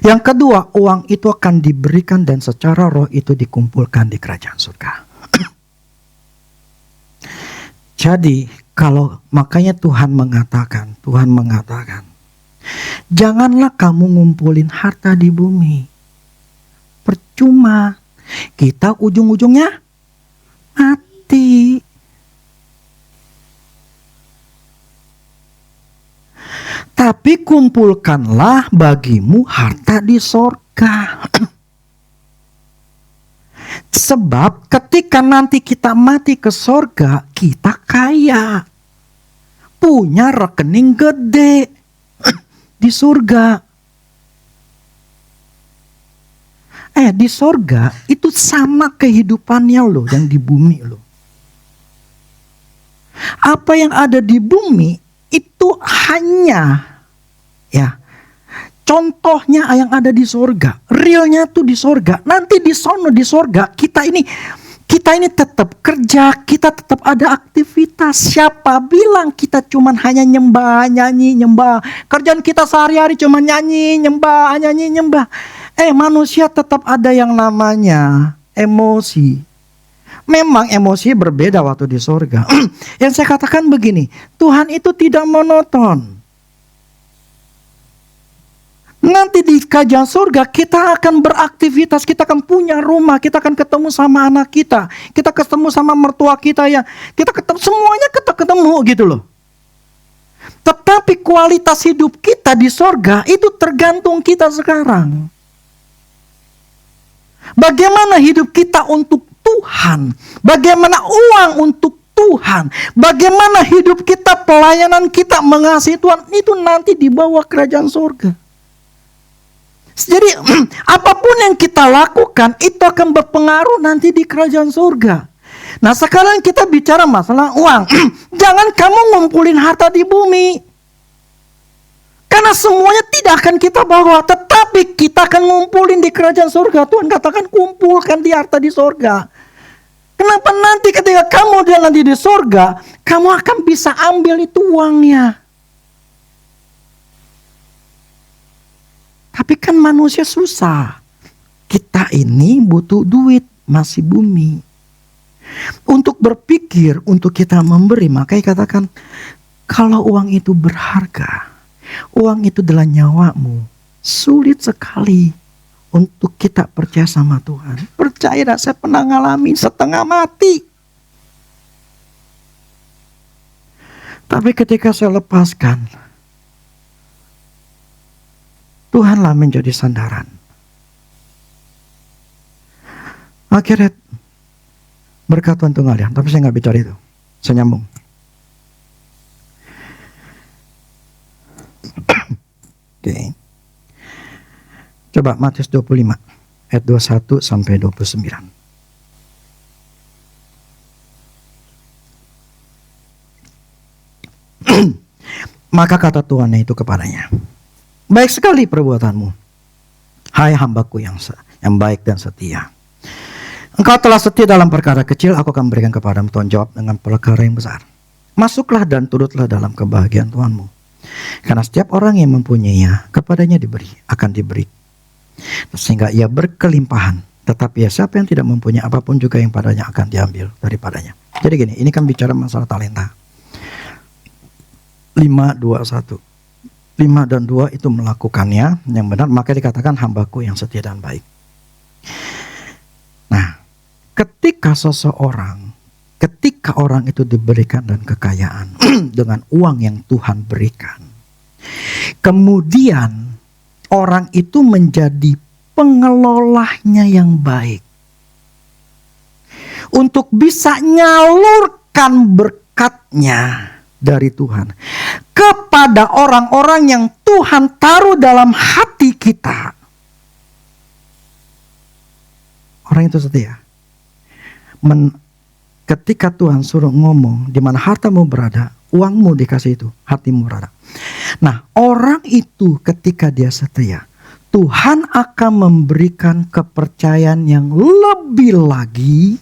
S1: Yang kedua, uang itu akan diberikan dan secara roh itu dikumpulkan di kerajaan surga. Jadi, makanya Tuhan mengatakan, janganlah kamu ngumpulin harta di bumi. Percuma, kita ujung-ujungnya mati. Tapi kumpulkanlah bagimu harta di sorga. Sebab ketika nanti kita mati ke sorga, kita kaya. Punya rekening gede di surga. Di sorga itu sama kehidupannya loh yang di bumi loh. Apa yang ada di bumi itu hanya contohnya yang ada di sorga. Realnya tuh di sorga. Nanti di sono di sorga kita ini tetap kerja, kita tetap ada aktivitas. Siapa bilang kita cuman hanya nyembah, nyanyi, nyembah. Kerjaan kita sehari-hari cuma nyanyi, nyembah, nyanyi, nyembah. Manusia tetap ada yang namanya emosi. Memang emosi berbeda waktu di sorga. Yang saya katakan begini, Tuhan itu tidak monoton. Nanti di kerajaan surga kita akan beraktivitas, kita akan punya rumah, kita akan ketemu sama anak kita ketemu sama mertua kita ya, kita ketemu semuanya ketemu gitu loh. Tetapi kualitas hidup kita di sorga itu tergantung kita sekarang. Bagaimana hidup kita untuk Tuhan, bagaimana uang untuk Tuhan, bagaimana hidup kita, pelayanan kita mengasihi Tuhan, itu nanti dibawa kerajaan surga. Jadi apapun yang kita lakukan itu akan berpengaruh nanti di kerajaan surga. Nah sekarang kita bicara masalah uang. Jangan kamu ngumpulin harta di bumi. Karena semuanya tidak akan kita bawa. Tetapi kita akan ngumpulin di kerajaan surga. Tuhan katakan kumpulkan di harta di surga. Kenapa nanti ketika kamu nanti di surga, kamu akan bisa ambil itu uangnya. Tapi kan manusia susah. Kita ini butuh duit, masih bumi. Untuk berpikir, untuk kita memberi, makanya katakan, kalau uang itu berharga, uang itu adalah nyawamu, sulit sekali untuk kita percaya sama Tuhan. Percaya, saya pernah ngalamin setengah mati. Tapi ketika saya lepaskan, Tuhanlah menjadi sandaran. Akhirnya berkat Tuhan tunggal ya, tapi saya nggak bicara itu. Saya nyambung. Oke. Coba Matius 25 ayat 21 sampai 29. Maka kata Tuhan itu kepadanya, baik sekali perbuatanmu, hai hambaku yang baik dan setia. Engkau telah setia dalam perkara kecil, aku akan berikan kepadamu tanggung jawab dengan perkara yang besar. Masuklah dan turutlah dalam kebahagiaan Tuhanmu. Karena setiap orang yang mempunyainya, kepadanya akan diberi. Sehingga ia berkelimpahan. Tetapi siapa yang tidak mempunyai apapun juga yang padanya akan diambil daripadanya. Jadi gini, ini kan bicara masalah talenta. 5:21. 5 dan 2 itu melakukannya yang benar, maka dikatakan hambaku yang setia dan baik. Nah, ketika orang itu diberikan dan kekayaan dengan uang yang Tuhan berikan, kemudian orang itu menjadi pengelolanya yang baik untuk bisa nyalurkan berkatnya dari Tuhan kepada orang-orang yang Tuhan taruh dalam hati kita. Orang itu setia. Ketika Tuhan suruh ngomong, di mana hartamu berada, uangmu dikasih itu, hatimu berada. Nah, orang itu ketika dia setia, Tuhan akan memberikan kepercayaan yang lebih lagi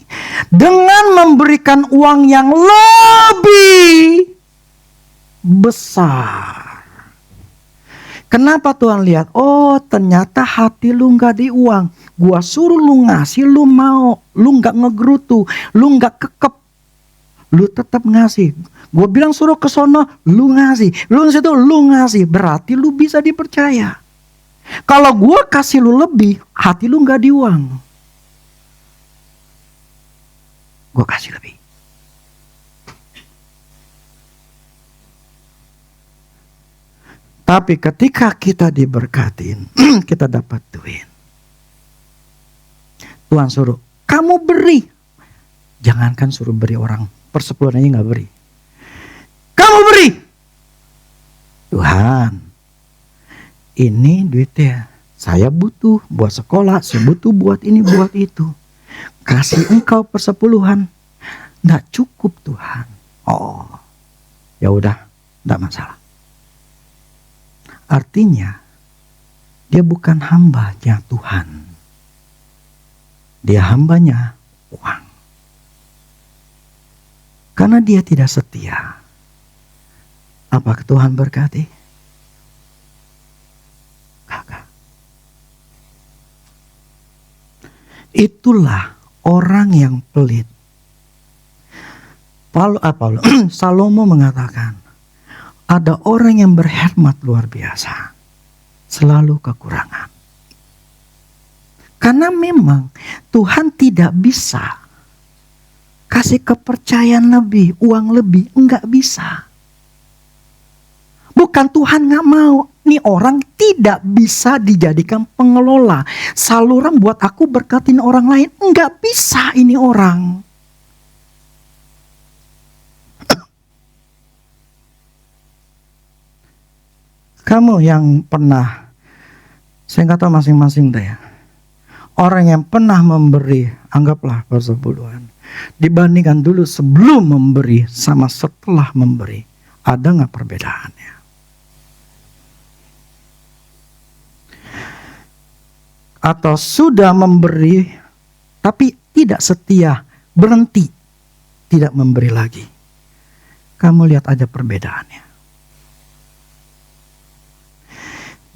S1: dengan memberikan uang yang lebih besar. Kenapa Tuhan lihat? Oh, ternyata hati lu gak di uang. Gua suruh lu ngasih, lu mau. Lu gak ngegerutu, lu gak kekep, lu tetap ngasih. Gua bilang suruh ke sono, lu ngasih. Lu situ, lu ngasih. Berarti lu bisa dipercaya. Kalau gua kasih lu lebih, hati lu gak di uang. Gua kasih lebih. Tapi ketika kita diberkatin, kita dapat duit. Tuhan suruh, kamu beri. Jangankan suruh beri orang, persepuluhan aja gak beri. Kamu beri. Tuhan, ini duitnya saya butuh buat sekolah, saya butuh buat ini, buat itu. Kasih engkau persepuluhan. Nggak cukup Tuhan. Oh, ya udah, nggak masalah. Artinya dia bukan hambanya Tuhan. Dia hambanya uang. Karena dia tidak setia. Apakah Tuhan berkati? Kagak. Itulah orang yang pelit. Salomo mengatakan, ada orang yang berhemat luar biasa, selalu kekurangan. Karena memang Tuhan tidak bisa kasih kepercayaan lebih, uang lebih, enggak bisa. Bukan Tuhan gak mau, nih orang tidak bisa dijadikan pengelola. Saluran buat aku berkatin orang lain, enggak bisa ini orang. Kamu yang pernah, saya nggak tahu masing-masing deh ya. Orang yang pernah memberi, anggaplah persepuluhan. Dibandingkan dulu sebelum memberi sama setelah memberi, ada nggak perbedaannya? Atau sudah memberi, tapi tidak setia, berhenti, tidak memberi lagi. Kamu lihat aja perbedaannya.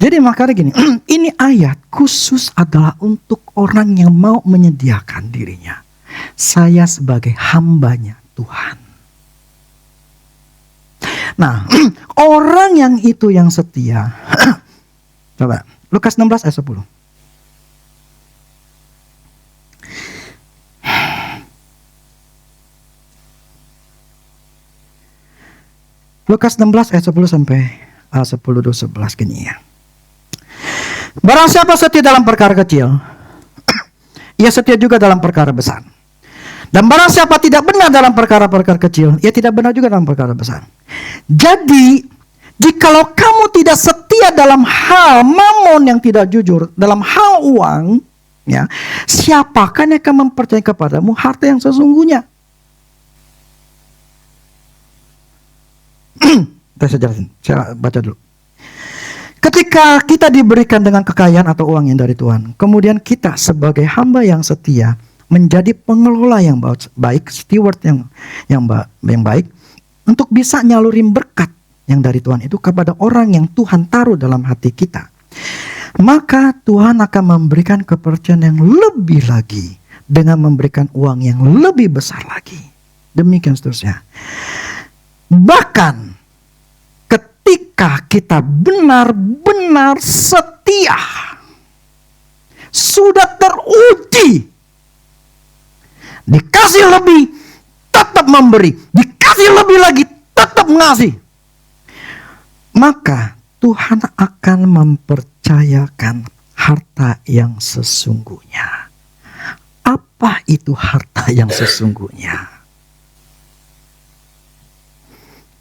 S1: Jadi makanya gini, ini ayat khusus adalah untuk orang yang mau menyediakan dirinya. Saya sebagai hambanya Tuhan. Nah, orang yang itu yang setia. Coba, Lukas 16 ayat 10. Lukas 16 ayat 10 sampai 10-11 gini ya. Barang siapa setia dalam perkara kecil, ia setia juga dalam perkara besar. Dan barang siapa tidak benar dalam perkara-perkara kecil, ia tidak benar juga dalam perkara besar. Jadi, jikalau kamu tidak setia dalam hal mamon yang tidak jujur, dalam hal uang, ya, siapakah yang akan mempercayai kepadamu harta yang sesungguhnya? Saya jelasin, saya baca dulu. Ketika kita diberikan dengan kekayaan atau uang yang dari Tuhan, kemudian kita sebagai hamba yang setia menjadi pengelola yang baik, steward yang baik, untuk bisa nyalurin berkat yang dari Tuhan itu kepada orang yang Tuhan taruh dalam hati kita. Maka Tuhan akan memberikan kepercayaan yang lebih lagi dengan memberikan uang yang lebih besar lagi. Demikian seterusnya. Bahkan ketika kita benar-benar setia, sudah teruji, dikasih lebih, tetap memberi, dikasih lebih lagi, tetap ngasih, maka Tuhan akan mempercayakan harta yang sesungguhnya. Apa itu harta yang sesungguhnya?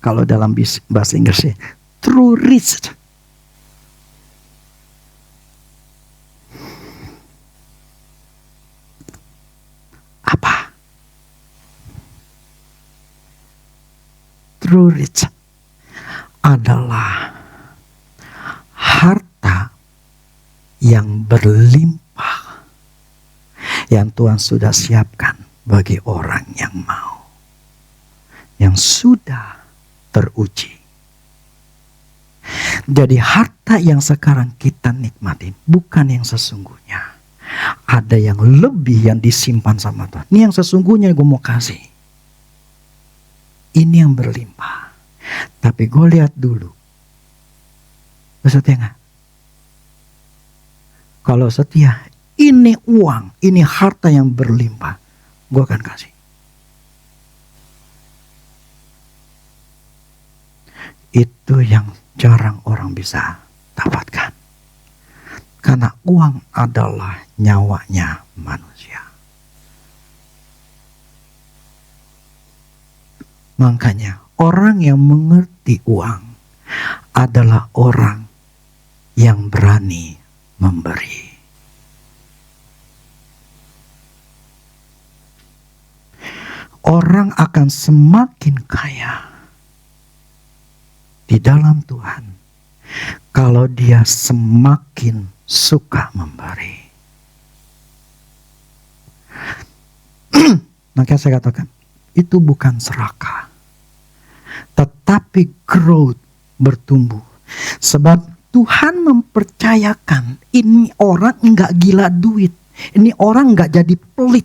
S1: Kalau dalam bahasa Inggrisnya, true rich. Apa? True rich adalah harta yang berlimpah yang Tuhan sudah siapkan bagi orang yang mau, yang sudah teruji. Jadi harta yang sekarang kita nikmatin bukan yang sesungguhnya. Ada yang lebih yang disimpan sama Tuhan. Ini yang sesungguhnya gue mau kasih. Ini yang berlimpah. Tapi gue lihat dulu. Lo setia gak? Kalau setia, ini uang, ini harta yang berlimpah, gue akan kasih. Itu yang jarang orang bisa dapatkan. Karena uang adalah nyawanya manusia. Makanya orang yang mengerti uang adalah orang yang berani memberi. Orang akan semakin kaya di dalam Tuhan kalau dia semakin suka memberi. Makanya saya katakan, itu bukan serakah, tetapi growth, bertumbuh. Sebab Tuhan mempercayakan ini orang enggak gila duit, ini orang enggak jadi pelit,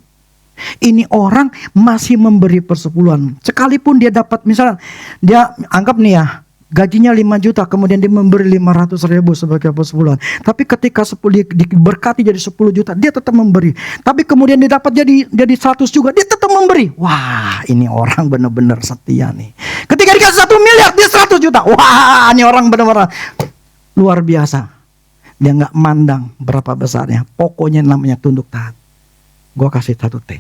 S1: ini orang masih memberi persepuluhan. Sekalipun dia dapat, misalnya dia anggap nih ya, gajinya 5 juta, kemudian dia memberi 500.000 sebagai persepuluhan. Tapi ketika diberkati jadi 10 juta, dia tetap memberi. Tapi kemudian dia dapat jadi 100 juga, dia tetap memberi. Wah, ini orang benar-benar setia nih. Ketika dikasih 1 miliar, dia 100 juta. Wah, ini orang benar-benar luar biasa. Dia nggak mandang berapa besarnya. Pokoknya namanya tunduk taat. Gue kasih 1 T.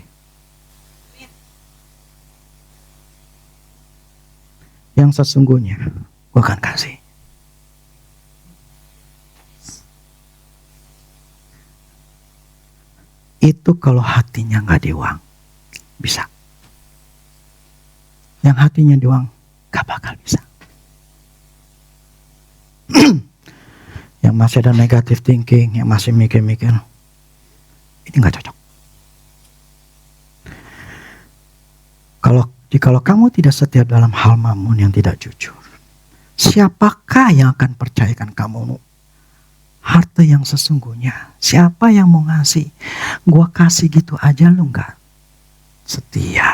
S1: Yang sesungguhnya gue akan kasih. Itu kalau hatinya gak di uang, bisa. Yang hatinya di uang, gak bakal bisa. Yang masih ada negative thinking, yang masih mikir-mikir, ini gak cocok. Kalau kamu tidak setia dalam hal mammon yang tidak jujur, siapakah yang akan percayakan kamu harta yang sesungguhnya? Siapa yang mau ngasih? Gua kasih gitu aja lu gak setia.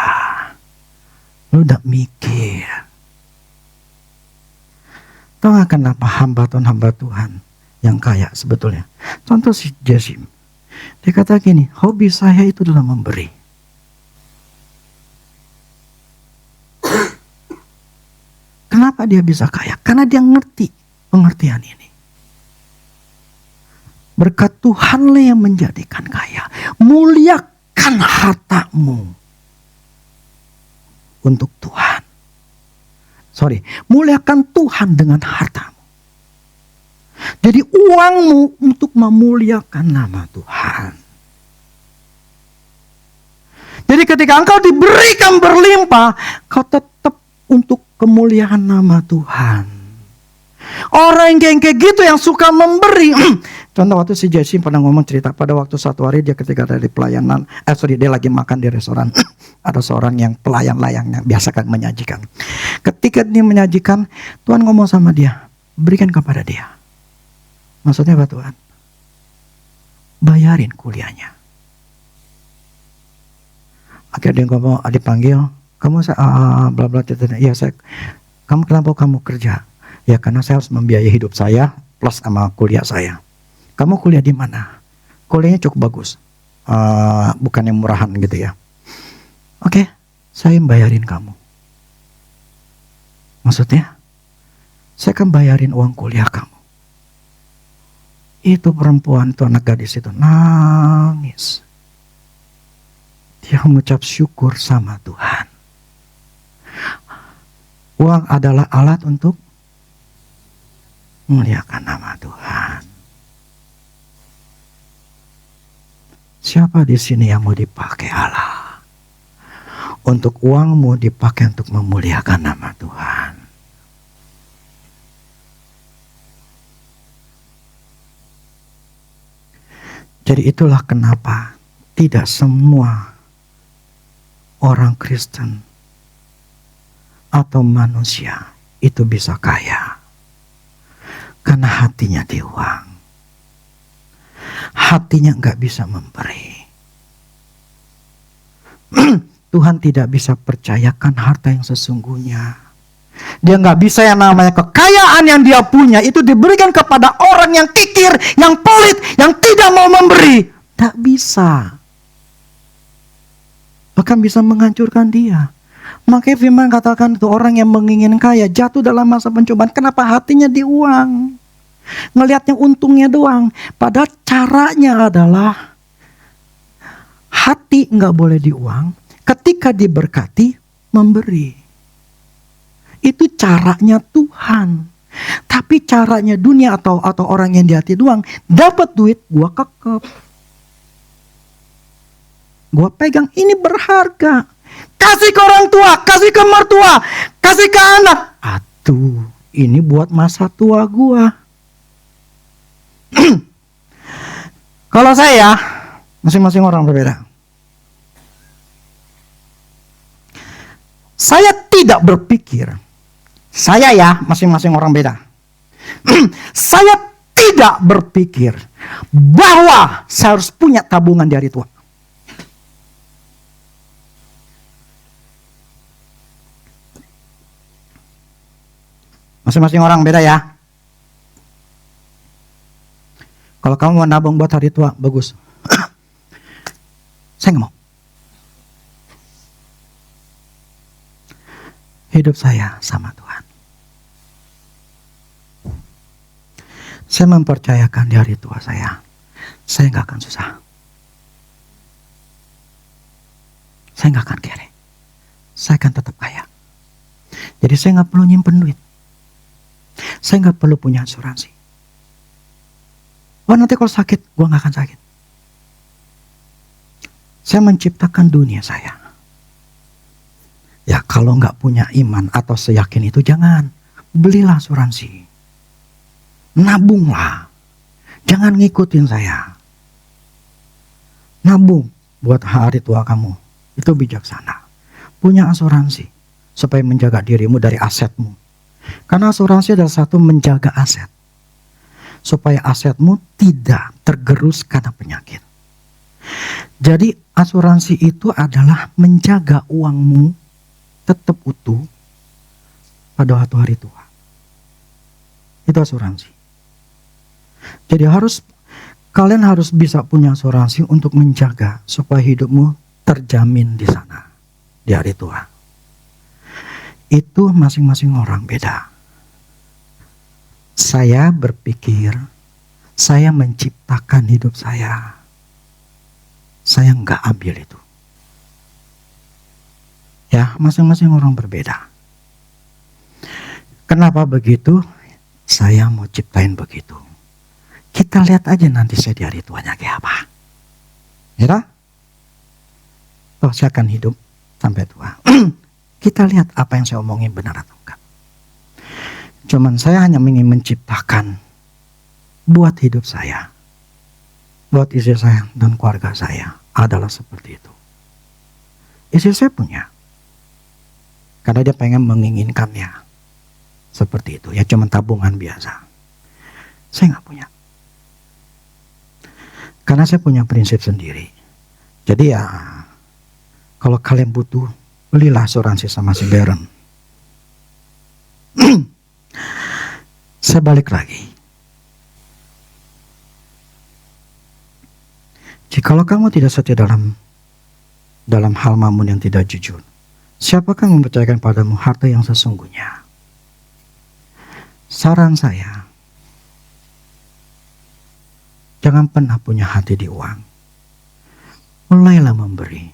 S1: Lu udah mikir. Tahu gak kenapa hamba Tuhan yang kaya sebetulnya? Contoh si Jasim. Dia kata gini, hobi saya itu adalah memberi. Kenapa dia bisa kaya? Karena dia ngerti pengertian ini. Berkat Tuhanlah yang menjadikan kaya. Muliakan hartamu untuk Tuhan. Muliakan Tuhan dengan hartamu. Jadi uangmu untuk memuliakan nama Tuhan. Jadi ketika engkau diberikan berlimpah, kau tetap untuk kemuliaan nama Tuhan. Orang yang kayak gitu yang suka memberi. Contoh waktu si Jesse pernah ngomong cerita pada waktu satu hari dia ketika dari pelayanan, dia lagi makan di restoran. Ada seorang yang pelayan layangnya biasa kan menyajikan. Ketika dia menyajikan, Tuhan ngomong sama dia, berikan kepada dia. Maksudnya apa Tuhan? Bayarin kuliahnya. Akhirnya dia ngomong, dipanggil, kamu bla bla, ya kamu kenapa kamu kerja? Ya karena saya harus membiayai hidup saya plus sama kuliah saya. Kamu kuliah di mana? Kuliahnya cukup bagus, bukan yang murahan gitu ya. Oke, saya bayarin kamu. Maksudnya, saya akan bayarin uang kuliah kamu. Itu perempuan, itu anak gadis itu nangis. Dia mengucap syukur sama Tuhan. Uang adalah alat untuk memuliakan nama Tuhan. Siapa di sini yang mau dipakai Allah? Untuk uangmu dipakai untuk memuliakan nama Tuhan. Jadi itulah kenapa tidak semua orang Kristen atau manusia itu bisa kaya. Karena hatinya di uang. Hatinya gak bisa memberi. Tuhan tidak bisa percayakan harta yang sesungguhnya. Dia gak bisa yang namanya kekayaan yang dia punya itu diberikan kepada orang yang kikir, yang pelit, yang tidak mau memberi. Tak bisa. Bahkan bisa menghancurkan dia. Makanya firman katakan itu orang yang menginginkan kaya jatuh dalam masa pencobaan. Kenapa? Hatinya di uang. Ngelihatnya untungnya doang. Padahal caranya adalah hati nggak boleh di uang. Ketika diberkati, memberi. Itu caranya Tuhan. Tapi caranya dunia atau orang yang di hati doang, dapat duit, gua kekep. Gua pegang, ini berharga. Kasih ke orang tua, kasih ke mertua, kasih ke anak. Aduh, ini buat masa tua gua. Kalau saya, masing-masing orang berbeda. Saya tidak berpikir, saya ya, masing-masing orang beda. Saya tidak berpikir bahwa saya harus punya tabungan di hari tua. Masing-masing orang beda ya. Kalau kamu mau nabung buat hari tua, bagus. Saya nggak mau. Hidup saya sama Tuhan. Saya mempercayakan di hari tua saya nggak akan susah. Saya nggak akan kere. Saya akan tetap kaya. Jadi saya nggak perlu nyimpen duit. Saya nggak perlu punya asuransi. Oh nanti kalau sakit, gue nggak akan sakit. Saya menciptakan dunia saya. Ya kalau nggak punya iman atau seyakin itu jangan. Belilah asuransi. Nabunglah. Jangan ngikutin saya. Nabung buat hari tua kamu. Itu bijaksana. Punya asuransi. Supaya menjaga dirimu dari asetmu. Karena asuransi adalah satu menjaga aset. Supaya asetmu tidak tergerus karena penyakit. Jadi asuransi itu adalah menjaga uangmu tetap utuh pada waktu hari tua. Itu asuransi. Jadi kalian harus bisa punya asuransi untuk menjaga supaya hidupmu terjamin di sana di hari tua. Itu masing-masing orang beda. Saya berpikir, saya menciptakan hidup saya. Saya nggak ambil itu. Ya, masing-masing orang berbeda. Kenapa begitu? Saya mau ciptain begitu. Kita lihat aja nanti saya di hari tuanya kayak apa. Ya? Toh saya akan hidup sampai tua. Kita lihat apa yang saya omongin benar atau enggak. Cuman saya hanya ingin menciptakan buat hidup saya. Buat istri saya dan keluarga saya adalah seperti itu. Istri saya punya. Karena dia pengen menginginkannya. Seperti itu. Ya cuman tabungan biasa. Saya gak punya. Karena saya punya prinsip sendiri. Jadi ya kalau kalian butuh, belilah asuransi sama si Baron. Saya balik lagi. Jikalau kamu tidak setia dalam hal mamun yang tidak jujur, siapakah yang mempercayakan padamu harta yang sesungguhnya? Saran saya, jangan pernah punya hati di uang. Mulailah memberi.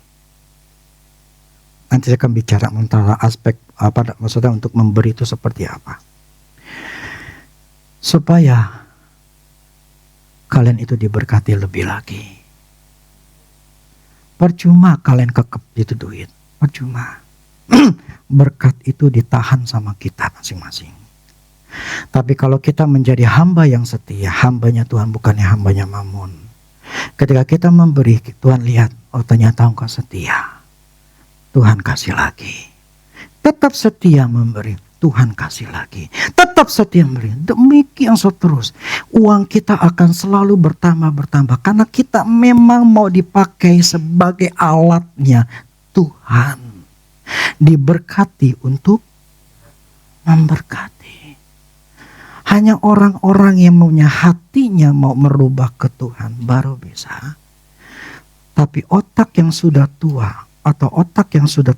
S1: Nanti saya akan bicara tentang aspek apa maksudnya untuk memberi itu seperti apa. Supaya kalian itu diberkati lebih lagi. Percuma kalian kekep itu duit. Percuma. Berkat itu ditahan sama kita masing-masing. Tapi kalau kita menjadi hamba yang setia, hambanya Tuhan bukannya hambanya mamun. Ketika kita memberi, Tuhan lihat, oh ternyata engkau setia. Tuhan kasih lagi. Tetap setia memberi. Tuhan kasih lagi. Tetap setia memberi. Demikian seterus. Uang kita akan selalu bertambah. Karena kita memang mau dipakai sebagai alatnya Tuhan. Diberkati untuk memberkati. Hanya orang-orang yang punya hatinya mau merubah ke Tuhan baru bisa. Tapi otak yang sudah tua atau otak yang sudah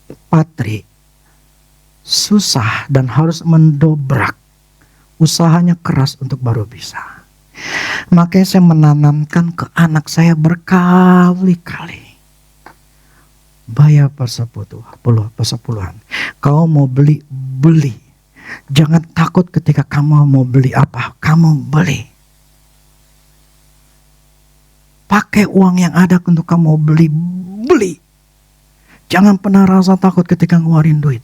S1: terpatri susah dan harus mendobrak. Usahanya keras untuk baru bisa. Makanya saya menanamkan ke anak saya berkali-kali. bayar persepuluhan. Kau mau beli, beli. Jangan takut ketika kamu mau beli apa, kamu beli. Pakai uang yang ada untuk kamu beli, beli. Jangan pernah rasa takut ketika ngeluarin duit.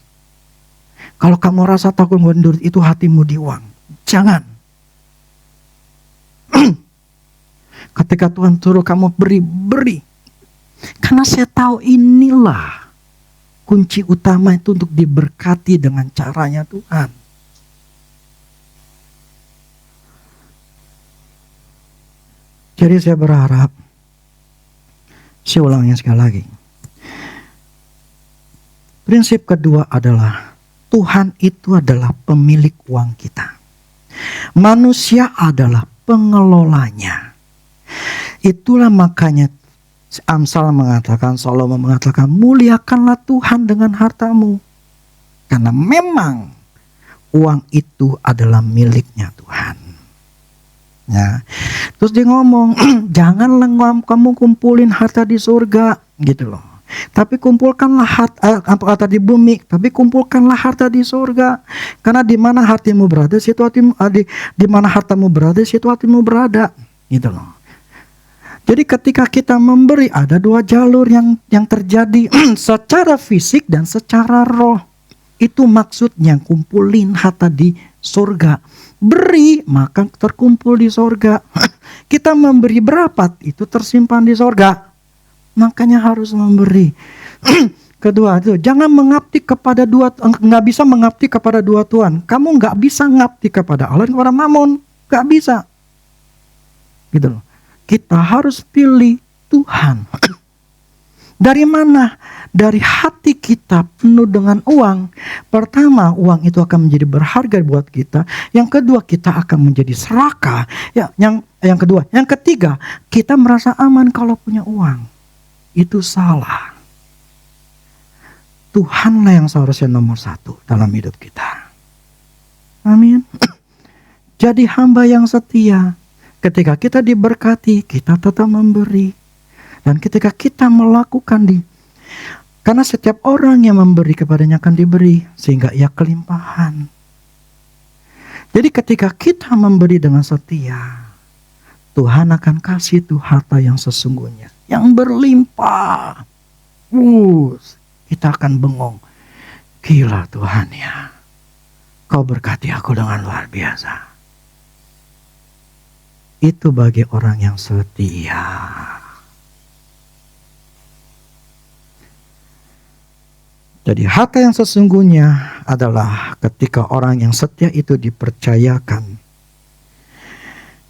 S1: Kalau kamu rasa takut ngeluarin duit, itu hatimu di uang. Jangan. Ketika Tuhan suruh kamu beri, beri. Karena saya tahu inilah kunci utama itu untuk diberkati dengan caranya Tuhan. Jadi saya berharap, saya ulangnya sekali lagi. Prinsip kedua adalah Tuhan itu adalah pemilik uang kita. Manusia adalah pengelolanya. Itulah makanya Amsal mengatakan, Salomo mengatakan, muliakanlah Tuhan dengan hartamu. Karena memang uang itu adalah miliknya Tuhan. Ya. Terus dia ngomong, janganlah kamu kumpulin harta di surga, gitu loh. Tapi kumpulkanlah harta di bumi, tapi kumpulkanlah harta di surga. Karena di mana hatimu berada, situ hatimu di mana hartamu berada, situ hatimu berada, gitu loh. Jadi ketika kita memberi, ada dua jalur yang terjadi secara fisik dan secara roh. Itu maksudnya kumpulin harta di surga. Beri maka terkumpul di surga. Kita memberi berapa itu tersimpan di surga. Makanya harus memberi. Kedua itu jangan mengabdi kepada nggak bisa mengabdi kepada dua Tuhan. Kamu nggak bisa ngabdi kepada Allah dan kepada Mammon, nggak bisa. Gitu loh. Kita harus pilih Tuhan. Dari mana? Dari hati kita penuh dengan uang. Pertama, uang itu akan menjadi berharga buat kita. Yang kedua, kita akan menjadi serakah. Ya, yang kedua, yang ketiga, kita merasa aman kalau punya uang. Itu salah. Tuhanlah yang seharusnya nomor satu dalam hidup kita. Amin. Jadi hamba yang setia. Ketika kita diberkati, kita tetap memberi. Dan ketika kita melakukan karena setiap orang yang memberi kepadanya akan diberi, sehingga ia kelimpahan. Jadi ketika kita memberi dengan setia, Tuhan akan kasih tuh harta yang sesungguhnya, yang berlimpah. Kita akan bengong. Gila Tuhan ya, Kau berkati aku dengan luar biasa. Itu bagi orang yang setia. Jadi harta yang sesungguhnya adalah ketika orang yang setia itu dipercayakan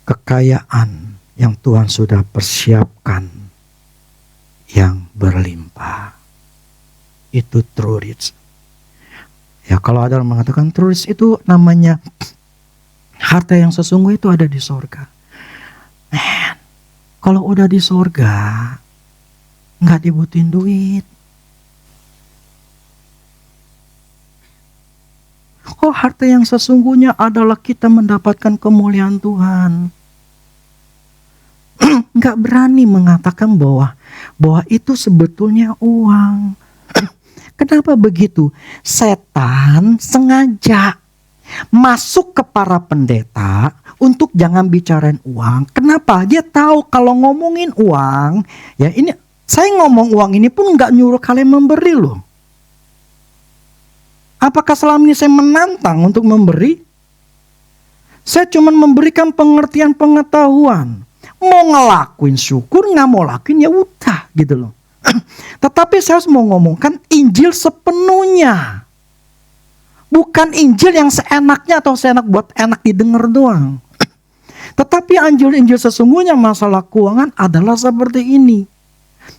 S1: kekayaan yang Tuhan sudah persiapkan yang berlimpah. Itu true rich. Ya kalau ada yang mengatakan true rich itu namanya harta yang sesungguhnya itu ada di surga. Man, kalau udah di surga, nggak dibutuhin duit. Oh, harta yang sesungguhnya adalah kita mendapatkan kemuliaan Tuhan. Nggak berani mengatakan bahwa itu sebetulnya uang. Kenapa begitu? Setan sengaja masuk ke para pendeta untuk jangan bicarain uang. Kenapa? Dia tahu kalau ngomongin uang, ya ini saya ngomong uang ini pun nggak nyuruh kalian memberi loh. Apakah selama ini saya menantang untuk memberi? Saya cuma memberikan pengertian pengetahuan. Mau ngelakuin syukur, nggak mau lakuin ya udah gitu loh. Tetapi saya harus mau ngomongkan Injil sepenuhnya. Bukan Injil yang seenaknya atau seenak buat enak didengar doang. Tetapi Injil sesungguhnya masalah keuangan adalah seperti ini.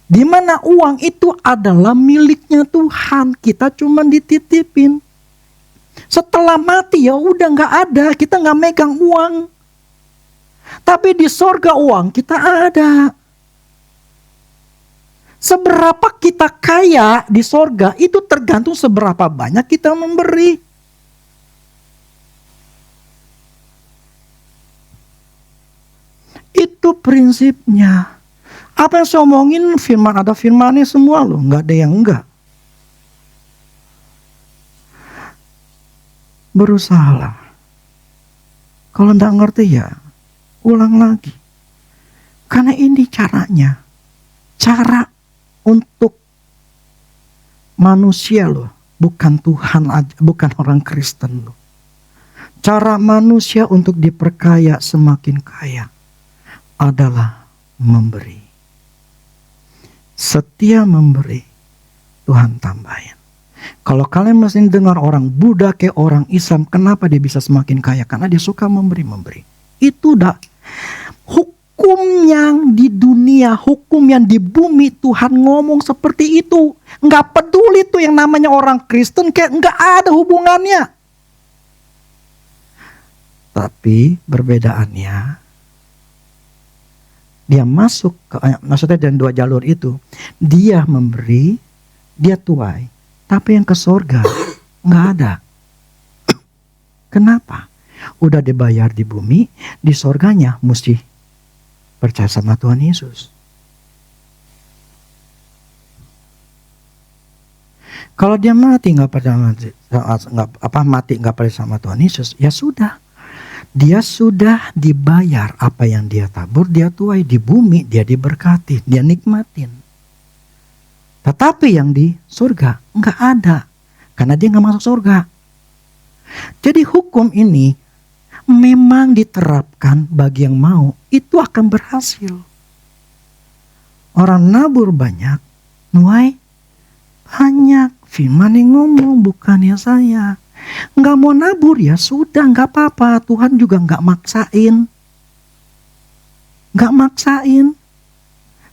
S1: Di mana uang itu adalah miliknya Tuhan, kita cuma dititipin. Setelah mati ya udah nggak ada, kita nggak megang uang. Tapi di sorga uang kita ada. Seberapa kita kaya di sorga itu tergantung seberapa banyak kita memberi. Itu prinsipnya. Apa yang saya omongin firman, ada firmannya semua loh, nggak ada yang enggak. Berusahalah. Kalau nggak ngerti ya, ulang lagi. Karena ini caranya. Cara untuk manusia loh, bukan Tuhan aja, bukan orang Kristen loh. Cara manusia untuk diperkaya semakin kaya adalah memberi. Setia memberi, Tuhan tambahin. Kalau kalian masih dengar orang Buddha kayak orang Islam, kenapa dia bisa semakin kaya? Karena dia suka memberi. Itu dah hukum yang di dunia, hukum yang di bumi, Tuhan ngomong seperti itu. Nggak peduli tuh yang namanya orang Kristen, kayak nggak ada hubungannya. Tapi perbedaannya, dia masuk ke, maksudnya dan dua jalur itu, dia memberi, dia tuai. Tapi yang ke surga nggak ada. Kenapa? Udah dibayar di bumi, di surganya mesti percaya sama Tuhan Yesus. Kalau dia mati nggak percaya, mati nggak percaya sama Tuhan Yesus, ya sudah. Dia sudah dibayar apa yang dia tabur, dia tuai di bumi, dia diberkati, dia nikmatin. Tetapi yang di surga nggak ada, karena dia nggak masuk surga. Jadi hukum ini memang diterapkan bagi yang mau, itu akan berhasil. Orang nabur banyak, nuai banyak. Firman yang ngomong, bukannya saya. Nggak mau nabur ya sudah, nggak apa-apa. Tuhan juga nggak maksain. Nggak maksain.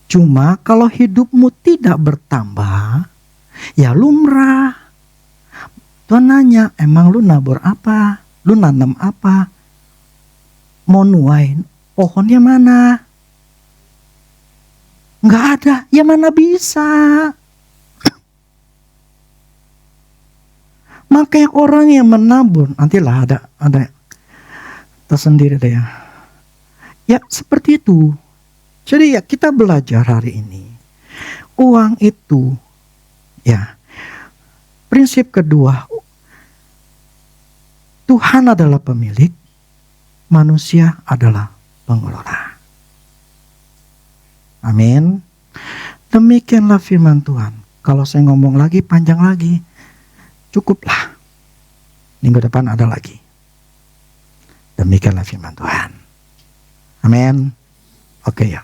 S1: Cuma kalau hidupmu tidak bertambah, ya lumrah. Tuhan nanya, emang lu nabur apa? Lu nanam apa? Mau nuai pohonnya mana? Nggak ada, ya mana bisa. Makanya orang yang menabur, nantilah ada tersendiri deh ya. Ya seperti itu. Jadi ya kita belajar hari ini. Uang itu, ya. Prinsip kedua, Tuhan adalah pemilik, manusia adalah pengelola. Amin. Demikianlah firman Tuhan. Kalau saya ngomong lagi, panjang lagi, cukuplah. Minggu depan ada lagi. Demikianlah firman Tuhan. Amin. Oke ya.